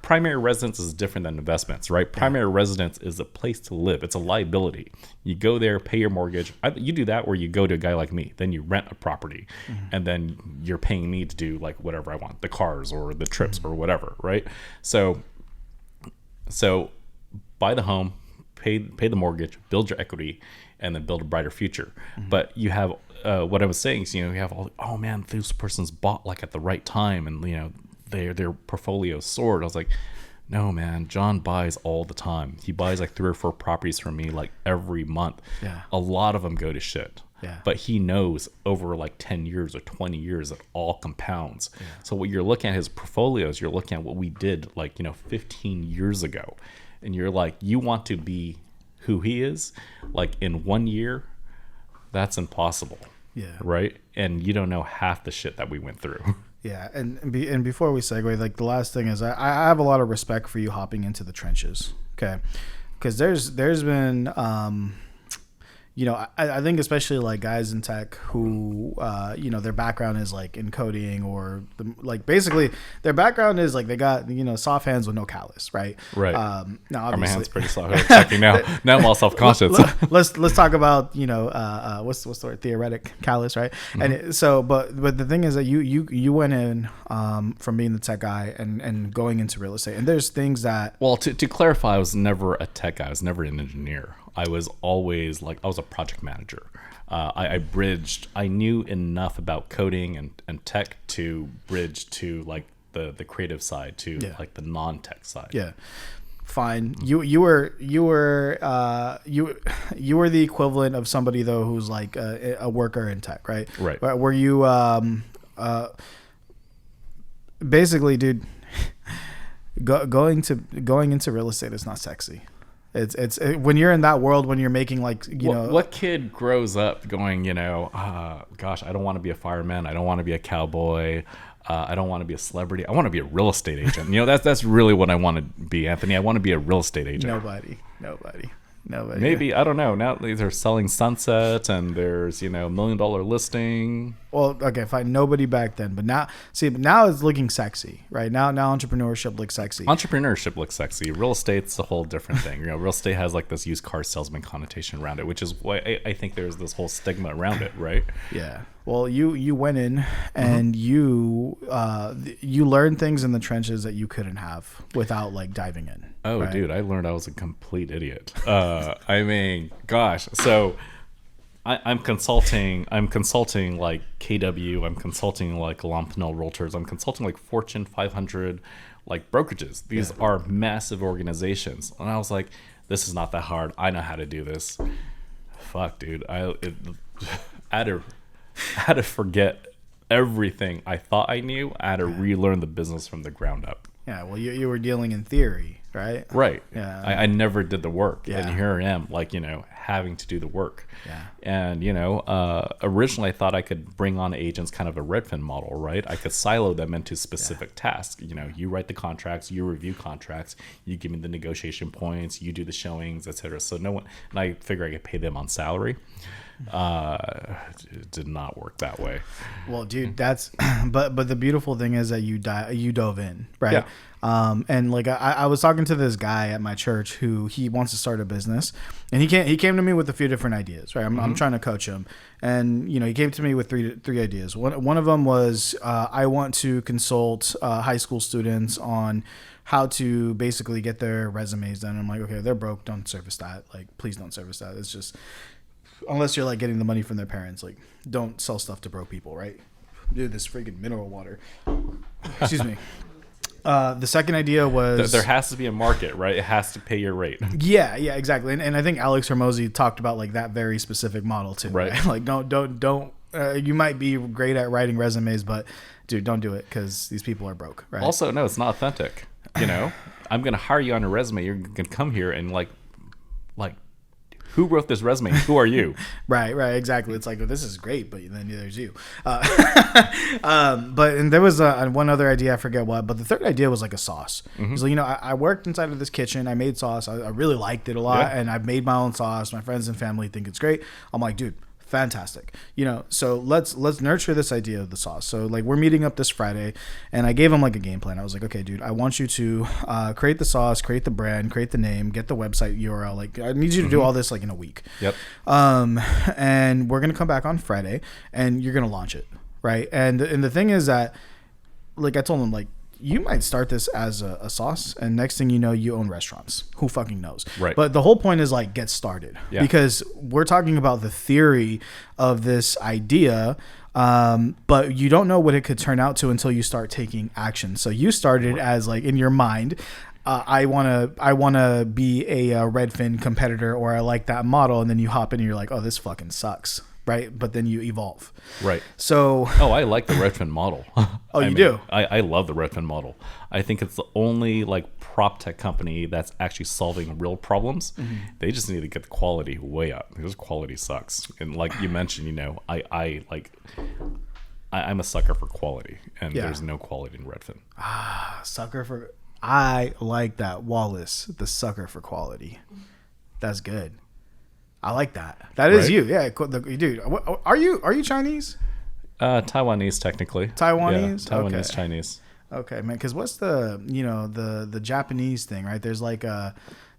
Primary residence is different than investments, right? Primary residence is a place to live. It's a liability. You go there, pay your mortgage. You do that where you go to a guy like me, then you rent a property, and then you're paying me to do like whatever I want, the cars or the trips or whatever, right? So buy the home, pay the mortgage, build your equity, and then build a brighter future. But you have what I was saying is, you have all, oh man, this person's bought like at the right time, and their portfolio soared. I was like, no man, John buys all the time. He buys like 3 or 4 properties from me like every month. A lot of them go to shit. But he knows over like 10 years or 20 years it all compounds. So what you're looking at his portfolios, you're looking at what we did like 15 years ago, and you're like, you want to be who he is like in 1 year. That's impossible. Right? And you don't know half the shit that we went through. And before we segue, like the last thing is I have a lot of respect for you hopping into the trenches, okay? Because there's been I think especially like guys in tech who their background is like in coding, or basically their background is like they got soft hands with no callus, right? Now obviously my hand's pretty soft. Checking now I'm all self-conscious. Let's talk about what's the word, theoretic callus, right? And but the thing is that you went in from being the tech guy and going into real estate, and there's things that, well, to clarify, I was never a tech guy. I was never an engineer. I was always I was a project manager. I knew enough about coding and tech to bridge to like the creative side to like the non-tech side. Fine. You were the equivalent of somebody though who's like a worker in tech, right? Right. Were you basically, dude, going into real estate is not sexy. It's when you're in that world, when you're making like what kid grows up going gosh, I don't want to be a fireman, I don't want to be a cowboy, I don't want to be a celebrity. I want to be a real estate agent. That's really what I want to be, Anthony. I want to be a real estate agent. Nobody. Maybe, I don't know. Now they're selling Sunset, and there's, $1 million listing. Well, okay, fine. Nobody back then, but now it's looking sexy, right? Now entrepreneurship looks sexy. Entrepreneurship looks sexy. Real estate's a whole different thing. Real estate has like this used car salesman connotation around it, which is why I think there's this whole stigma around it, right? Yeah. Well, you went in and you learned things in the trenches that you couldn't have without like diving in. Oh, right? Dude, I learned I was a complete idiot. I mean, gosh. So I'm consulting like KW. I'm consulting like Lampnell Realtors. I'm consulting like Fortune 500 like brokerages. These are massive organizations. And I was like, this is not that hard. I know how to do this. Fuck, dude. I had to forget everything I thought I knew. I had to relearn the business from the ground up. Yeah, well, you were dealing in theory, right? Right. Yeah. I never did the work. Yeah. And here I am, like, having to do the work. Yeah. And, originally I thought I could bring on agents kind of a Redfin model, right? I could silo them into specific tasks. You write the contracts, you review contracts, you give me the negotiation points, you do the showings, etc. So no one, and I figure I could pay them on salary. It did not work that way. Well, dude, that's but the beautiful thing is that you dove in, right? Yeah. And like I was talking to this guy at my church who he wants to start a business, and he came to me with a few different ideas, right? I'm trying to coach him, and he came to me with three ideas. One of them was I want to consult high school students on how to basically get their resumes done. I'm like, okay, they're broke, don't service that. Like, please don't service that. It's just, unless you're like getting the money from their parents, like, don't sell stuff to broke people, right? Dude, this freaking mineral water. Excuse me. The second idea was there has to be a market, right? It has to pay your rate. Yeah, exactly. And I think Alex Hormozy talked about like that very specific model too, right? Like, don't. You might be great at writing resumes, but dude, don't do it because these people are broke, right? Also, no, it's not authentic. I'm gonna hire you on a resume. You're gonna come here and like. Who wrote this resume? Who are you? Right, exactly. It's like, well, this is great, but then there's you. And there was one other idea, I forget what, but the third idea was like a sauce. Mm-hmm. So, I worked inside of this kitchen. I made sauce. I really liked it a lot, and I made my own sauce. My friends and family think it's great. I'm like, dude, fantastic. So let's nurture this idea of the sauce. So like we're meeting up this Friday, and I gave him like a game plan. I was like, okay, dude, I want you to create the sauce, create the brand, create the name, get the website URL. Like I need you to do all this like in a week. Yep. And we're gonna come back on Friday, and you're gonna launch it, right? And the thing is that, like I told him, like, you might start this as a sauce, and next thing you know, you own restaurants. Who fucking knows? Right. But the whole point is like get started, because we're talking about the theory of this idea, but you don't know what it could turn out to until you start taking action. So you started as like in your mind, I wanna be a Redfin competitor, or I like that model, and then you hop in and you're like, oh, this fucking sucks. Right, but then you evolve. Right. So. Oh, I like the Redfin model. You do? I love the Redfin model. I think it's the only like prop tech company that's actually solving real problems. Mm-hmm. They just need to get the quality way up because quality sucks. And like you mentioned, I'm a sucker for quality, and there's no quality in Redfin. I like that. Wallace, the sucker for quality. That's good. I like that. That is you. Yeah, dude. Are you Chinese? Taiwanese, technically. Taiwanese? Yeah, Taiwanese, okay. Chinese. Okay, man. Because what's the Japanese thing, right? There's like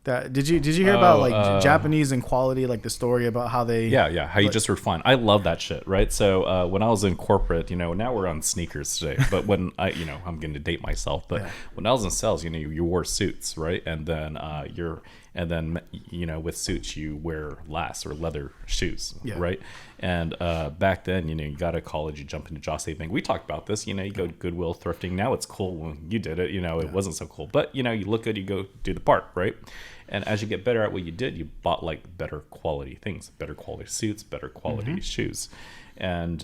did you hear about Japanese and quality, like the story about how they how you just refine. I love that shit, right? So when I was in corporate, now we're on sneakers today, but when I'm going to date myself, but when I was in sales, you wore suits, right? And then with suits you wear lasts or leather shoes, right? And back then, you got to college, you jump into job saving. We talked about this, you go to Goodwill, thrifting. Now it's cool when you did it, it wasn't so cool, but you look good, you go do the part, right? And as you get better at what you did, you bought like better quality things, better quality suits, better quality shoes. And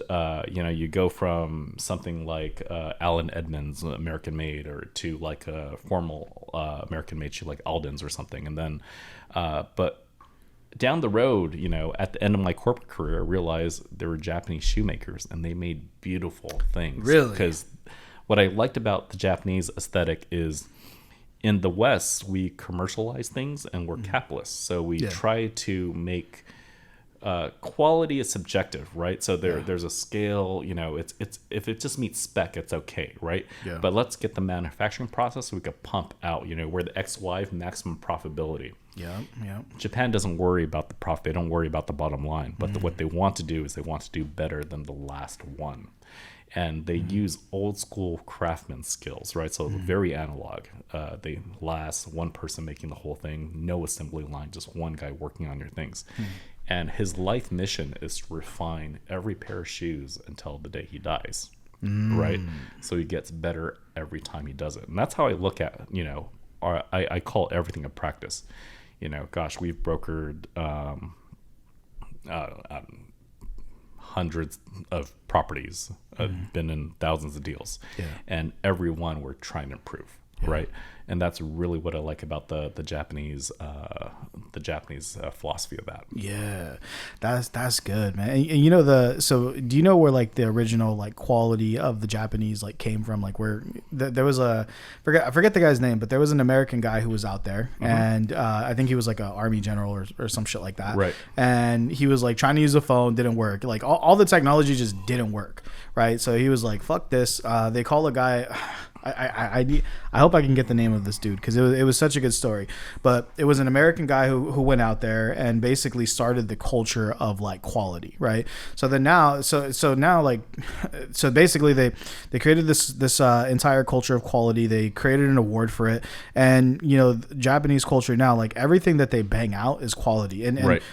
you go from something like Allen Edmonds American Made, or to like a formal American Made shoe like Alden's or something. And then but down the road, at the end of my corporate career, I realized there were Japanese shoemakers, and they made beautiful things. Really? Because what I liked about the Japanese aesthetic is in the West, we commercialize things and we're capitalists. So we try to make quality is subjective, right? So there's a scale, it's if it just meets spec, it's okay, right? Yeah. But let's get the manufacturing process so we could pump out, where the XY maximum profitability. Yeah. Japan doesn't worry about the profit. They don't worry about the bottom line. But what they want to do is they want to do better than the last one. And they use old school craftsman skills, right? So very analog. They last one person making the whole thing, no assembly line, just one guy working on your things. And his life mission is to refine every pair of shoes until the day he dies, right? So he gets better every time he does it. And that's how I look at, I call everything a practice. Gosh, we've brokered hundreds of properties, been in thousands of deals, and every one we're trying to improve, right? And that's really what I like about the Japanese philosophy of that. Yeah, that's good, man. And so do you know where like the original like quality of the Japanese like came from? Like where there was I forget the guy's name, but there was an American guy who was out there, and I think he was like an army general or some shit like that. Right. And he was like trying to use a phone, didn't work. Like all the technology just didn't work. Right. So he was like, fuck this. They call a guy. I hope I can get the name of this dude because it was such a good story. But it was an American guy who went out there and basically started the culture of like quality, right? So then now, so now like, so basically they created this entire culture of quality. They created an award for it, and Japanese culture now, like everything that they bang out is quality, and right.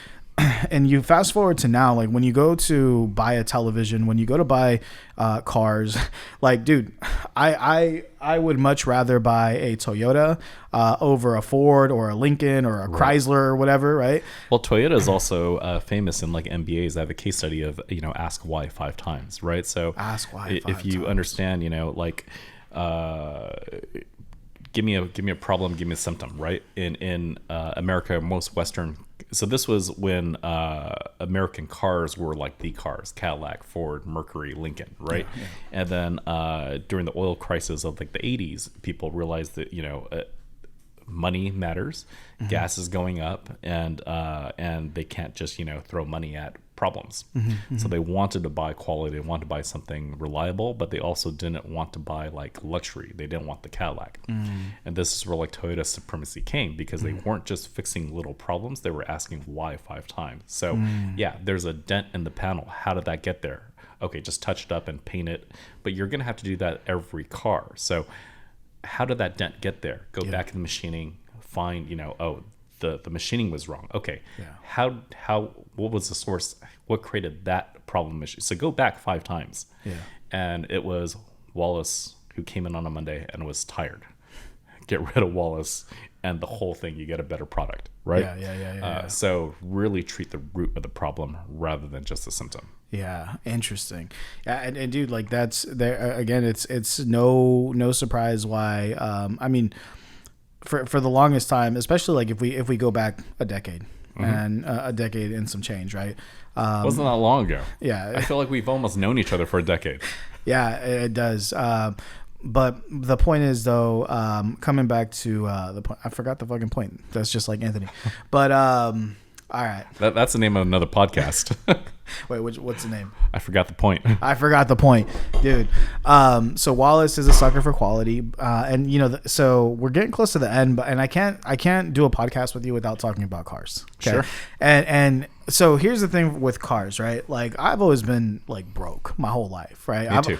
And you fast forward to now, like when you go to buy a television, when you go to buy cars, like, dude, I would much rather buy a Toyota over a Ford or a Lincoln or a Chrysler or whatever, right? Well, Toyota is also famous in like MBAs. I have a case study of, ask why 5 times, right? So ask why if you times. Understand, like give me a problem, give me a symptom, right? In America, most Western. So this was when American cars were like the cars: Cadillac, Ford, Mercury, Lincoln, right? Yeah. And then during the oil crisis of like the 80s, people realized that money matters, gas is going up, and they can't just throw money at problems. So they wanted to buy quality, they wanted to buy something reliable, but they also didn't want to buy like luxury. They didn't want the Cadillac. And this is where like Toyota supremacy came, because they weren't just fixing little problems, they were asking why 5 times. So yeah, there's a dent in the panel. How did that get there? Okay, just touch it up and paint it, but you're gonna have to do that every car. So how did that dent get there? Go back in the machining, find the machining was wrong. Okay. Yeah. What was the source? What created that problem issue? So go back 5 times. Yeah. And it was Wallace who came in on a Monday and was tired. Get rid of Wallace and the whole thing, you get a better product, right? Yeah. So really treat the root of the problem rather than just the symptom. Yeah, interesting. Yeah, and dude, like that's there again. It's no surprise why. I mean, for the longest time, especially like if we go back a decade and a decade and some change, right? Wasn't that long ago? Yeah, I feel like we've almost known each other for a decade. Yeah, it does. But the point is, though, coming back to the point, I forgot the fucking point. That's just like Anthony. But all right, that's the name of another podcast. Wait, what's the name? I forgot the point. Dude. So Wallace is a sucker for quality, and so we're getting close to the end, and I can't do a podcast with you without talking about cars. Okay? Sure. And so here's the thing with cars, right? Like I've always been like broke my whole life, right? Me too.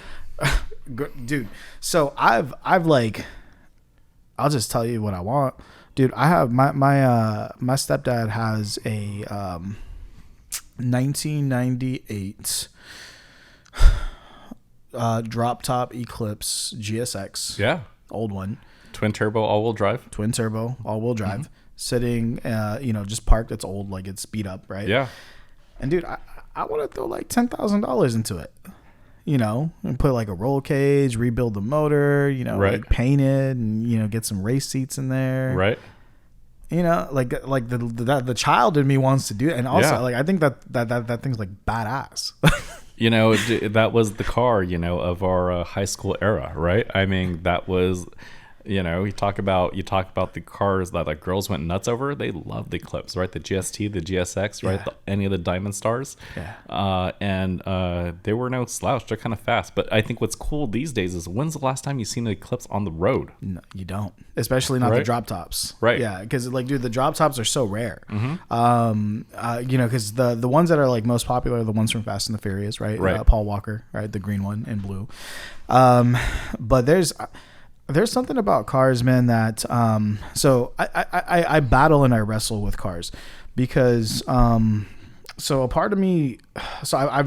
Dude. So I've like, I'll just tell you what I want, dude. I have my stepdad has a 1998 drop top Eclipse GSX. Yeah. Old one. Twin turbo all-wheel drive. Sitting, just parked. It's old, like it's beat up, right? Yeah. And dude, I want to throw like $10,000 into it. And put like a roll cage, rebuild the motor, right. Like paint it, and get some race seats in there. Right. Like the child in me wants to do it, and also like I think that thing's like badass. You know, that was the car, you know, of our high school era, right? I mean, that was, you know, you talk about the cars that like girls went nuts over. They loved the Eclipse, right? The GST, the GSX, right? Any of the Diamond Stars. Yeah. And they were no slouch. They're kind of fast. But I think what's cool these days is, when's the last time you've seen an Eclipse on the road? No, you don't, especially not the drop tops. Right. Yeah, because like, dude, the drop tops are so rare. Mm-hmm. You know, because the ones that are like most popular are the ones from Fast and the Furious, right? Right. Paul Walker, right? The green one and blue. But there's something about cars, man, that so I battle and I wrestle with cars because so a part of me, so I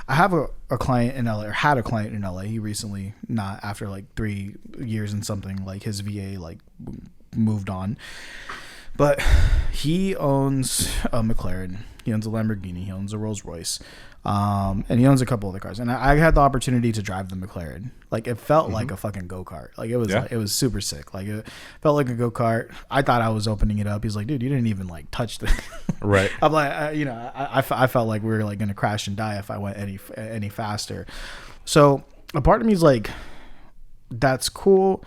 have a client in LA, or had a client in LA. He recently, not after like 3 years and something, like his VA like moved on, but he owns a McLaren, he owns a Lamborghini, he owns a Rolls Royce. And he owns a couple other cars, and I had the opportunity to drive the McLaren. Like, it felt like a fucking go-kart. Like, it was like, it was super sick. Like, it felt like a go-kart. I thought I was opening it up. He's like, dude, you didn't even like touch the Right. I'm like, you know, I felt like we were like gonna crash and die if I went any faster. So a part of me is like, that's cool.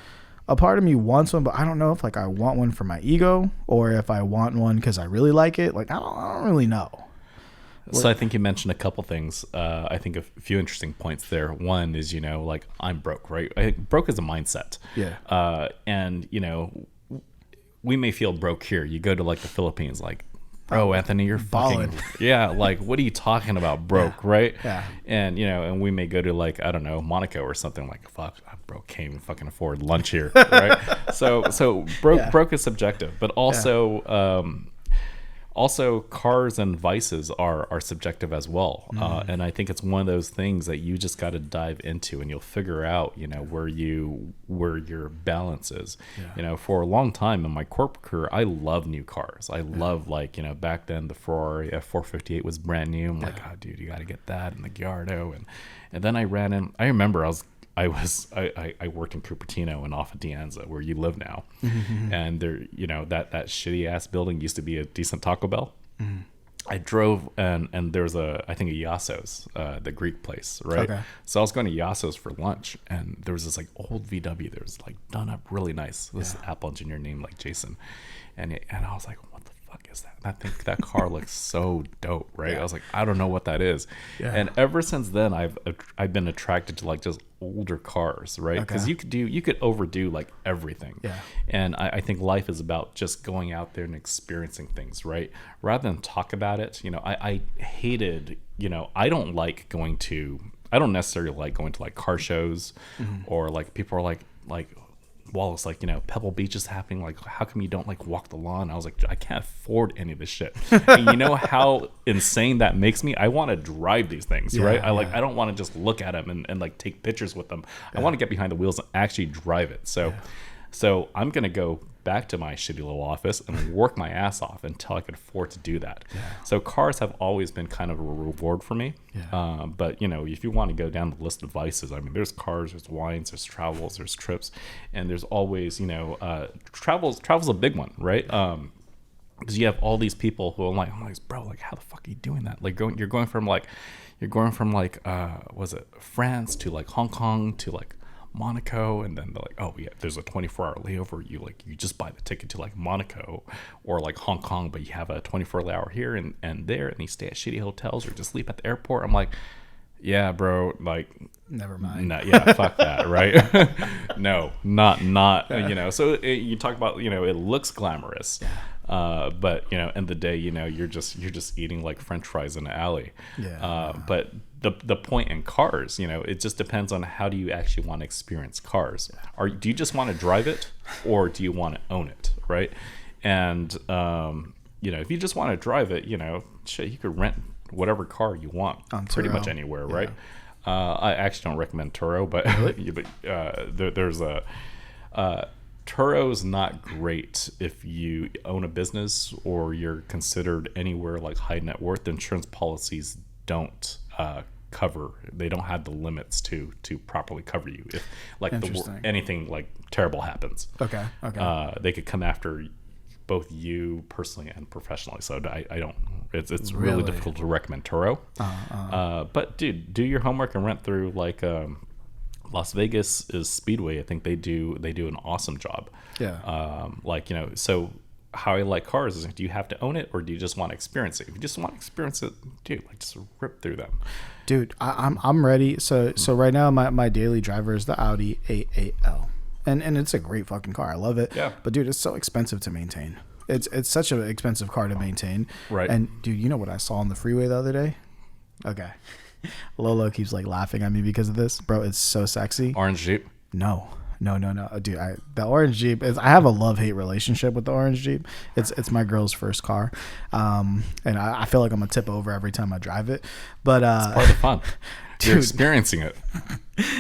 A part of me wants one, but I don't know if like I want one for my ego or if I want one because I really like it. Like, I don't really know. So I think you mentioned a couple things. I think a few interesting points there. One is, you know, like, I'm broke, right? I think broke is a mindset. Yeah. And, you know, we may feel broke here. You go to like the Philippines, like, bro, Anthony, you're balling. fucking, yeah. Like, what are you talking about, broke, right? Yeah. And, you know, and we may go to like, I don't know, Monaco or something, like, fuck, I'm broke, can't even fucking afford lunch here, right? So broke is subjective, but also, also, cars and vices are subjective as well, and I think it's one of those things that you just got to dive into, and you'll figure out, you know, where your balance is. Yeah. You know, for a long time in my corporate career, I love new cars. I love, like, you know, back then the Ferrari F458 was brand new. I'm like, oh, dude, you got to get that, and the Gallardo, and then I ran in. I remember I worked in Cupertino and off of Dianza, where you live now. And there, you know, that shitty ass building used to be a decent Taco Bell. I drove and there was I think a Yasso's, the Greek place, right? Okay. So I was going to Yasso's for lunch, and there was this like old VW that was like done up really nice. This Apple engineer named like Jason, and I was like, what the fuck is that? I think that car looks so dope, right? I was like, I don't know what that is. And ever since then, I've been attracted to like just older cars, right? Because you could overdo like everything. And I think life is about just going out there and experiencing things, right? Rather than talk about it. You know, I hated, you know, I don't necessarily like going to like car shows, or like people are like Wallace, like, you know, Pebble Beach is happening, like, how come you don't like walk the lawn? I was like, I can't afford any of this shit. And you know how insane that makes me? I want to drive these things, right? I don't want to just look at them and like take pictures with them. I want to get behind the wheels and actually drive it. So I'm gonna go back to my shitty little office and work my ass off until I can afford to do that. So cars have always been kind of a reward for me. But, you know, if you want to go down the list of vices, I mean, there's cars, there's wines, there's travels, there's trips, and there's always, you know, travel's a big one, right? Because you have all these people who I'm like, bro, like, how the fuck are you doing that? Like, you're going from was it France to like Hong Kong to like Monaco, and then they're like, oh yeah, there's a 24-hour layover. You just buy the ticket to like Monaco or like Hong Kong, but you have a 24-hour here and there, and you stay at shitty hotels or just sleep at the airport. I'm like, yeah, bro, like, never mind. Fuck that, right? No, not you know. So you talk about, you know, it looks glamorous. But, you know, end of the day, you know, you're just eating like French fries in an alley. But the point in cars, you know, it just depends on how do you actually want to experience cars. Do you just want to drive it, or do you want to own it, right? And you know, if you just want to drive it, you know, shit, you could rent whatever car you want pretty much anywhere, right? I actually don't recommend Turo, but there's a Turo's not great if you own a business or you're considered anywhere like high net worth. Insurance policies don't cover. They don't have the limits to properly cover you if like anything like terrible happens. Okay. They could come after both you personally and professionally. So I don't It's really difficult to recommend Turo. But dude, do your homework and rent through like Las Vegas is Speedway. I think they do an awesome job. Yeah. Like, you know, so how I like cars is, do you have to own it or do you just want to experience it? If you just want to experience it, dude, like just rip through them. Dude, I'm ready. So right now my daily driver is the Audi A8L. And it's a great fucking car. I love it. Yeah. But dude, it's so expensive to maintain. It's such an expensive car to maintain. Right. And dude, you know what I saw on the freeway the other day? Okay. Lolo keeps like laughing at me because of this. Bro, it's so sexy. Orange Jeep. No. Dude, the orange Jeep is, I have a love-hate relationship with the orange Jeep. It's my girl's first car. And I feel like I'm gonna tip over every time I drive it. But It's part of the fun. You're experiencing it.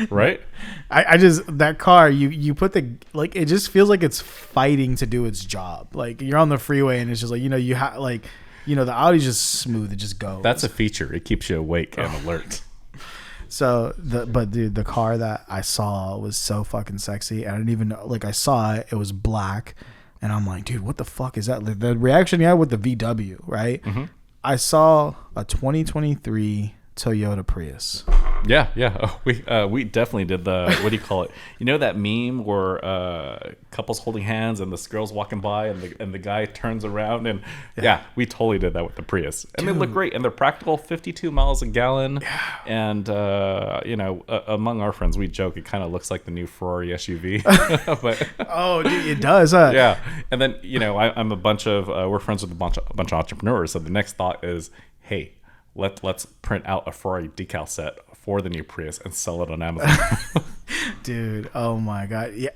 Right? I just, that car, you put the, like, it just feels like it's fighting to do its job. Like you're on the freeway and it's just like, you know, you have like, you know, the Audi's just smooth. It just goes. That's a feature. It keeps you awake and alert. So but dude, the car that I saw was so fucking sexy. And I didn't even know, like I saw it was black and I'm like, dude, what the fuck is that? Like, the reaction you had with the VW, right? Mm-hmm. I saw a 2023 Toyota Prius. Yeah. Oh, we definitely did the, what do you call it? You know that meme where couples holding hands and this girl's walking by and the guy turns around and yeah, we totally did that with the Prius. And Dude. They look great and they're practical, 52 miles a gallon. Yeah. And you know, among our friends, we joke it kind of looks like the new Ferrari SUV. But oh, dude, it does. Huh? Yeah. And then you know, I'm a bunch of we're friends with a bunch of entrepreneurs. So the next thought is, hey, let's print out a Ferrari decal set for the new Prius and sell it on Amazon. Dude, oh my God. Yeah,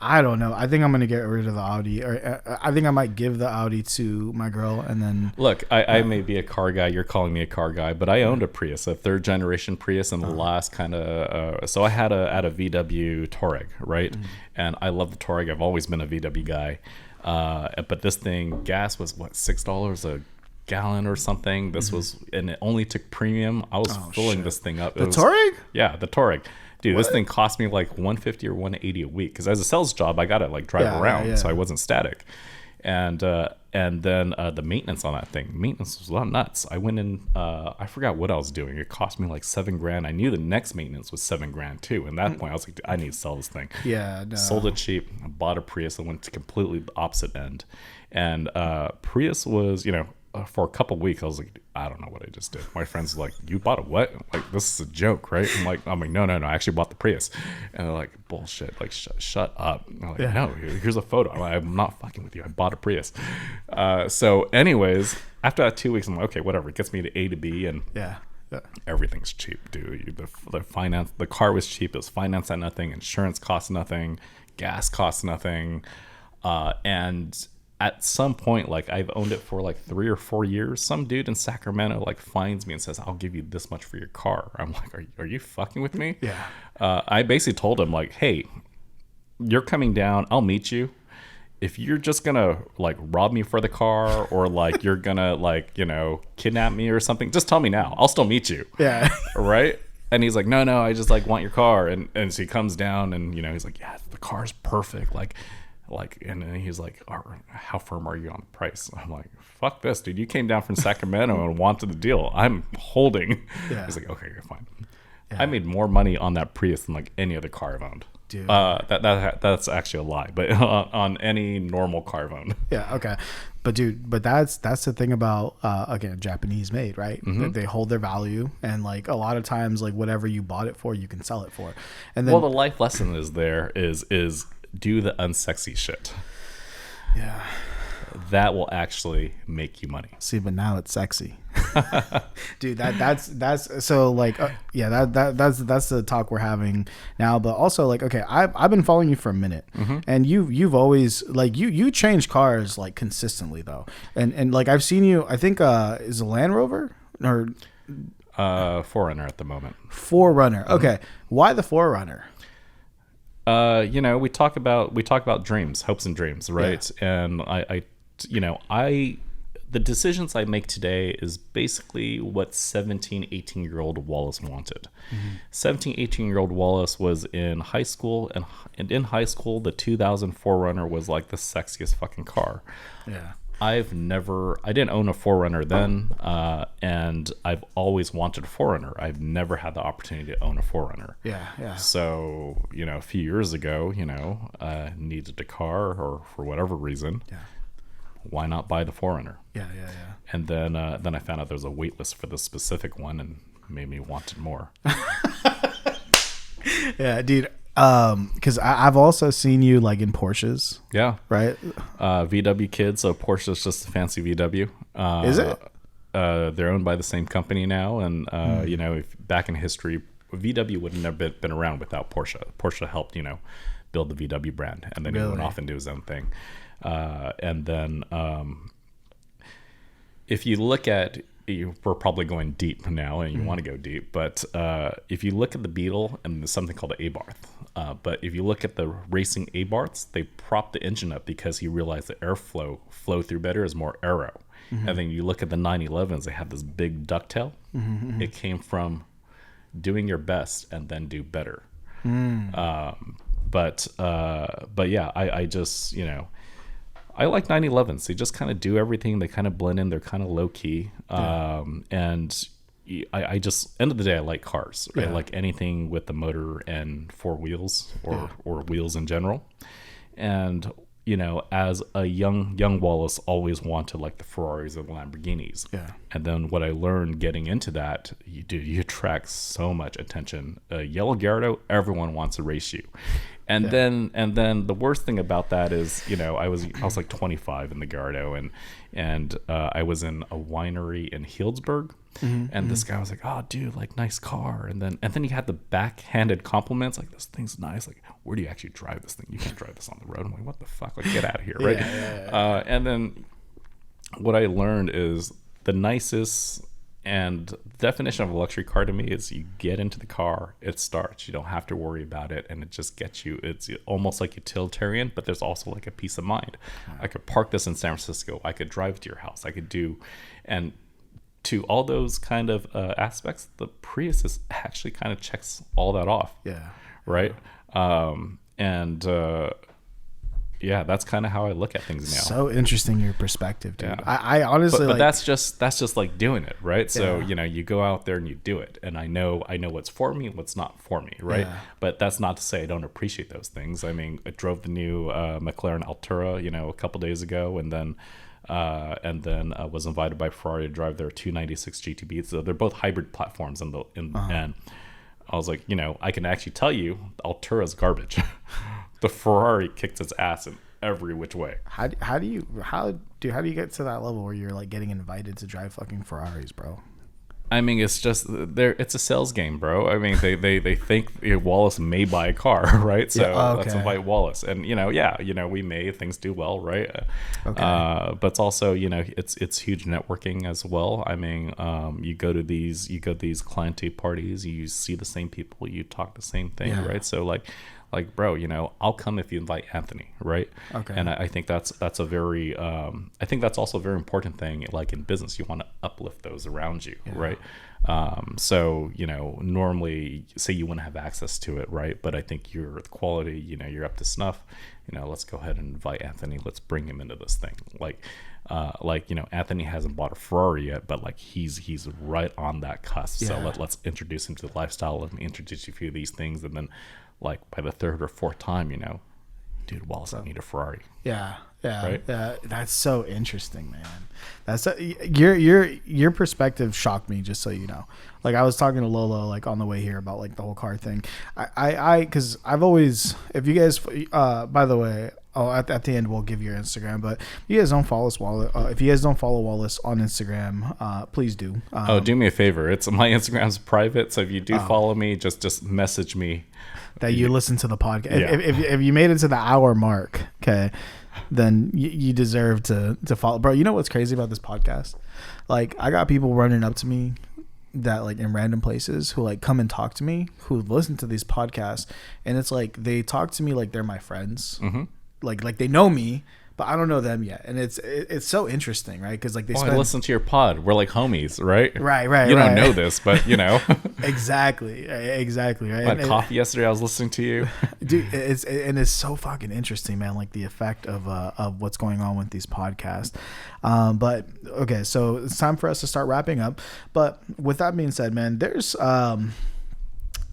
I don't know. I think I'm going to get rid of the Audi. Or I think I might give the Audi to my girl and then... Look, I may be a car guy. You're calling me a car guy. But I owned a Prius, a third generation Prius in the last kind of... so I had a VW Touareg, right? Mm-hmm. And I love the Touareg. I've always been a VW guy. But this thing, gas was, what, $6 a gallon or something. This was, and it only took premium. I was filling this thing up. The Touareg? Yeah, the Touareg. Dude, this thing cost me like $150 or $180 a week because as a sales job, I got to like drive around, so I wasn't static. And then the maintenance on that thing, maintenance was a lot nuts. I went in, I forgot what I was doing. It cost me like $7,000. I knew the next maintenance was $7,000 too. And at that point, I was like, I need to sell this thing. Yeah, no. Sold it cheap. Bought a Prius. I went to completely the opposite end. And Prius was, you know, for a couple weeks, I was like, I don't know what I just did. My friends were like, you bought a what? Like, this is a joke, right? I'm like, no, I actually bought the Prius. And they're like, bullshit. Like, shut up. I'm like, no, here's a photo. I'm not fucking with you. I bought a Prius. So anyways, after that 2 weeks, I'm like, okay, whatever. It gets me to A to B and everything's cheap, dude. The finance, the car was cheap. It was financed at nothing. Insurance cost nothing. Gas cost nothing. And at some point, like I've owned it for like 3 or 4 years. Some dude in Sacramento like finds me and says, I'll give you this much for your car. I'm like, are you fucking with me? Yeah. I basically told him like, hey, you're coming down. I'll meet you. If you're just gonna like rob me for the car or like you're gonna like, you know, kidnap me or something, just tell me now. I'll still meet you. Yeah. Right? And he's like, no, I just like want your car. And so he comes down and, you know, he's like, yeah, the car's perfect. Like, and then he's like, how firm are you on the price? I'm like, fuck this, dude. You came down from Sacramento and wanted the deal. I'm holding. Yeah. He's like, okay, you're fine. Yeah. I made more money on that Prius than like any other car I've owned. Dude. That's actually a lie, but on any normal car I've owned. Yeah, okay. But dude, that's the thing about again, Japanese made, right? Mm-hmm. They hold their value, and like a lot of times, like whatever you bought it for, you can sell it for. And then, well, the life lesson is do the unsexy shit. Yeah. That will actually make you money. See, but now it's sexy. Dude, that's so like that's the talk we're having now. But also like, okay, I've been following you for a minute, mm-hmm. and you've always like you change cars like consistently though, and like I've seen you. I think is a Land Rover or 4Runner at the moment. 4Runner. Okay, why the 4Runner? You know, we talk about dreams, hopes and dreams, right? Yeah. And I the decisions I make today is basically what 17, 18-year-old Wallace wanted. Mm-hmm. 17, 18-year-old Wallace was in high school, and in high school, the 2000 4Runner was like the sexiest fucking car. Yeah. I didn't own a 4Runner then, and I've always wanted a 4Runner. I've never had the opportunity to own a 4Runner. Yeah. So, a few years ago, needed a car or for whatever reason. Yeah. Why not buy the 4Runner? Yeah. And then I found out there was a wait list for this specific one and made me want it more. Yeah, dude. Because I've also seen you like in Porsches. Yeah. Right. VW kid. So Porsche is just a fancy VW. Is it? They're owned by the same company now, and if back in history, VW wouldn't have been around without Porsche. Porsche helped build the VW brand, and then he went off and do his own thing. And then if you look at, we're probably going deep now, and you want to go deep, but if you look at the Beetle, and there's something called the Abarth, but if you look at the racing Abarths, they propped the engine up because he realized the airflow through better is more aero. And then you look at the 911s, they have this big ducktail. It came from doing your best and then do better. But yeah, I just, I like 911s. They just kind of do everything. They kind of blend in. They're kind of low key. And I just, end of the day, I like cars. I like anything with the motor and four wheels or wheels in general. And, as a young Wallace, always wanted like the Ferraris or the Lamborghinis. Yeah. And then what I learned getting into that, you attract so much attention. Yellow Gallardo, everyone wants to race you. And then the worst thing about that is, I was like 25 in the Gallardo, and I was in a winery in Healdsburg, and this guy was like, "Oh, dude, like nice car," and then he had the backhanded compliments like, "This thing's nice. Like, where do you actually drive this thing? You can't drive this on the road." I'm like, "What the fuck? Like, get out of here, right?" And then what I learned is the nicest. And the definition of a luxury car to me is you get into the car, it starts. You don't have to worry about it, and it just gets you. It's almost like utilitarian, but there's also like a peace of mind. I could park this in San Francisco. I could drive to your house. I could do, and to all those kind of aspects, the Prius is actually kind of checks all that off. Yeah. Right. Yeah, that's kind of how I look at things now. So interesting, your perspective, dude. Yeah. I honestly, but that's just like doing it, right? So you go out there and you do it, and I know what's for me and what's not for me, right? Yeah. But that's not to say I don't appreciate those things. I mean, I drove the new McLaren Altura, a couple days ago, and then I was invited by Ferrari to drive their 296 GTB. So they're both hybrid platforms, and I was like, I can actually tell you, Altura's garbage. The Ferrari kicked its ass in every which way. How do you get to that level where you're like getting invited to drive fucking Ferraris, bro? I mean, it's just it's a sales game, bro. I mean, they think Wallace may buy a car, right? So let's invite Wallace, and we may, things do well, right? But it's also it's huge networking as well. I mean, you go to these cliente parties, you see the same people, you talk the same thing, right? So like, bro, I'll come if you invite Anthony, right? Okay. And I think that's a very, I think that's also a very important thing. Like in business, you want to uplift those around you, right? So, normally say you wouldn't have access to it, right? But I think you're the quality, you're up to snuff. Let's go ahead and invite Anthony. Let's bring him into this thing. Anthony hasn't bought a Ferrari yet, but like he's right on that cusp. Yeah. So let's introduce him to the lifestyle. Let me introduce you to a few of these things, and then, like by the third or fourth time, dude, Wallace, I need a Ferrari. Yeah. Right? That's so interesting, man. That's your perspective shocked me. Just so you know, like I was talking to Lolo like on the way here about like the whole car thing. Because I've always, if you guys, by the way, at the end we'll give your Instagram, but if you guys don't follow Wallace, if you guys don't follow Wallace on Instagram, please do. Do me a favor. It's my Instagram's private, so if you do follow me, just message me that you listen to the podcast. Yeah. If you made it to the hour mark, okay, then you deserve to follow. Bro, you know what's crazy about this podcast? Like, I got people running up to me that like in random places who like come and talk to me, who listen to these podcasts, and it's like they talk to me like they're my friends. Mm-hmm. Like they know me, but I don't know them yet, and it's so interesting, right? Because like I listen to your pod. We're like homies, right? Right. You don't know this, but you know. Exactly. Right. I had coffee yesterday. I was listening to you, dude. It's so fucking interesting, man. Like the effect of what's going on with these podcasts. But okay, so it's time for us to start wrapping up. But with that being said, man, there's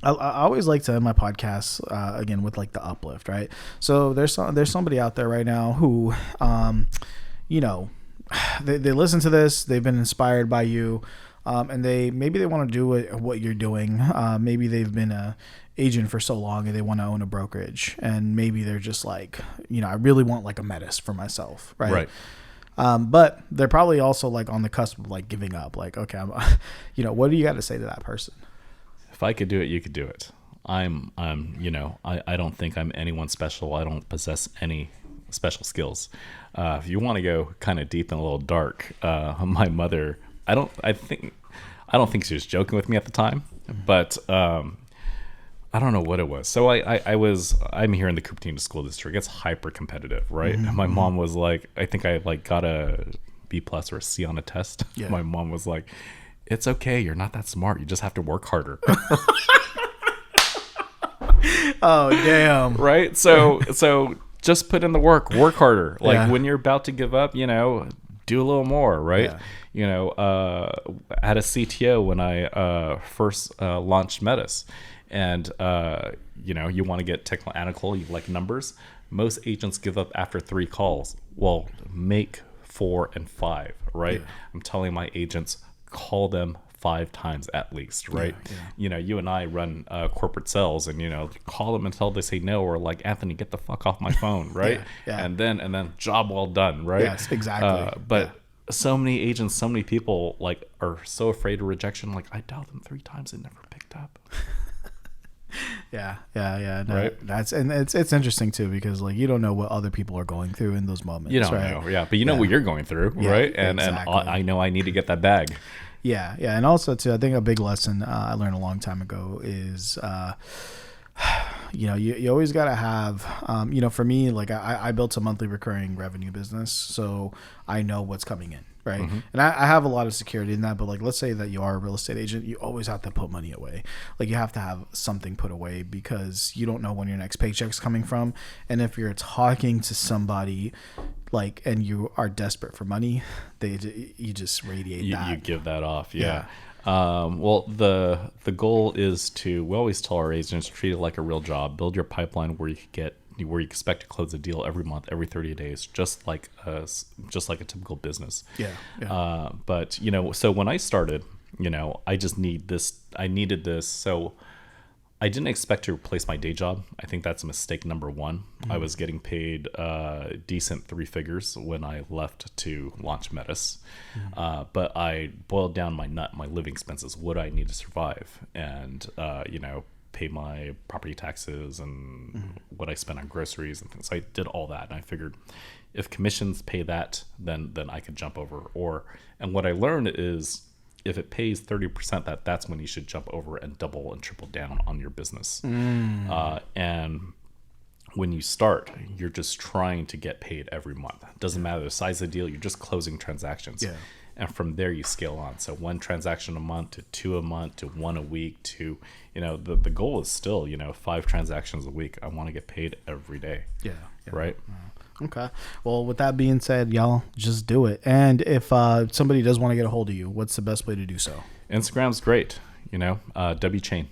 I always like to end my podcasts again with like the uplift, right? So there's somebody out there right now who, you know, they listen to this, they've been inspired by you, and maybe they want to do what you're doing. Maybe they've been a agent for so long and they want to own a brokerage, and maybe they're just like, you know, I really want like a Metis for myself, right? But they're probably also like on the cusp of like giving up. Like, okay, you know, what do you got to say to that person? If I could do it, you could do it. I'm you know, I don't think I'm anyone special. I don't possess any special skills. If you want to go kind of deep and a little dark, my mother, I don't think she was joking with me at the time, but I don't know what it was. So I'm here in the Cupertino School District. It's hyper competitive, right? Mm-hmm. My mom was like, I think I like got a B+ or a C on a test. Yeah. My mom was like, it's okay. You're not that smart. You just have to work harder. Oh, damn. Right. So just put in the work harder. Like when you're about to give up, you know, do a little more. Right. Yeah. You know, I had a CTO when I first launched Metis, and you know, you want to get technical, analytical, you like numbers. Most agents give up after 3 calls. Well, make 4 and 5. Right. Yeah. I'm telling my agents, call them 5 times at least, right? Yeah. You know, you and I run corporate sales, and you know, call them until they say no, or like, Anthony, get the fuck off my phone, right? Yeah. And then job well done, right? Yes, exactly. But so many agents, so many people like are so afraid of rejection. Like, I dialed them 3 times and never picked up. Yeah. No, right. It's interesting too, because like you don't know what other people are going through in those moments. You don't know, yeah, but you know what you're going through, right? And exactly. And I know I need to get that bag. Yeah, and also too, I think a big lesson I learned a long time ago is, you know, you always got to have, you know, for me, like I built a monthly recurring revenue business, so I know what's coming in, right? Mm-hmm. And I have a lot of security in that, but like, let's say that you are a real estate agent, you always have to put money away. Like you have to have something put away, because you don't know when your next paycheck's coming from. And if you're talking to somebody like, and you are desperate for money, you just radiate that. You give that off. Yeah. Well, the goal is we always tell our agents, treat it like a real job. Build your pipeline where you expect to close a deal every month, every 30 days, just like a typical business. Yeah. But you know, so when I started, you know, I needed this. So I didn't expect to replace my day job. I think that's mistake number 1. Mm-hmm. I was getting paid decent 3 figures when I left to launch Metis. Mm-hmm. But I boiled down my living expenses, what I need to survive, and you know, pay my property taxes and what I spent on groceries and things. So I did all that, and I figured if commissions pay that, then I could jump over. And what I learned is, if it pays 30%, that's when you should jump over and double and triple down on your business. And when you start, you're just trying to get paid every month. It doesn't matter the size of the deal, you're just closing transactions. Yeah. And from there you scale on. So 1 transaction a month to 2 a month to 1 a week to, you know, the goal is still, you know, 5 transactions a week. I want to get paid every day. Yeah. Right? Okay. Well, with that being said, y'all, just do it. And if somebody does want to get a hold of you, what's the best way to do so? Instagram's great. You know, Chane.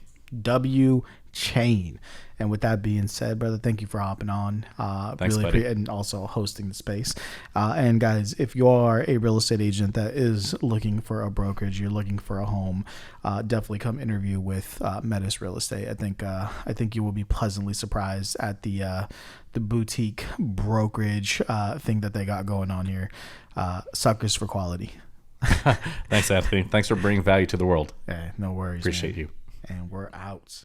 Chane. And with that being said, brother, thank you for hopping on. Thanks, buddy. And also hosting the space. And guys, if you are a real estate agent that is looking for a brokerage, you're looking for a home, definitely come interview with Metis Real Estate. I think you will be pleasantly surprised at the boutique brokerage thing that they got going on here. Suckers for quality. Thanks, Anthony. Thanks for bringing value to the world. No worries. Appreciate you. And we're out.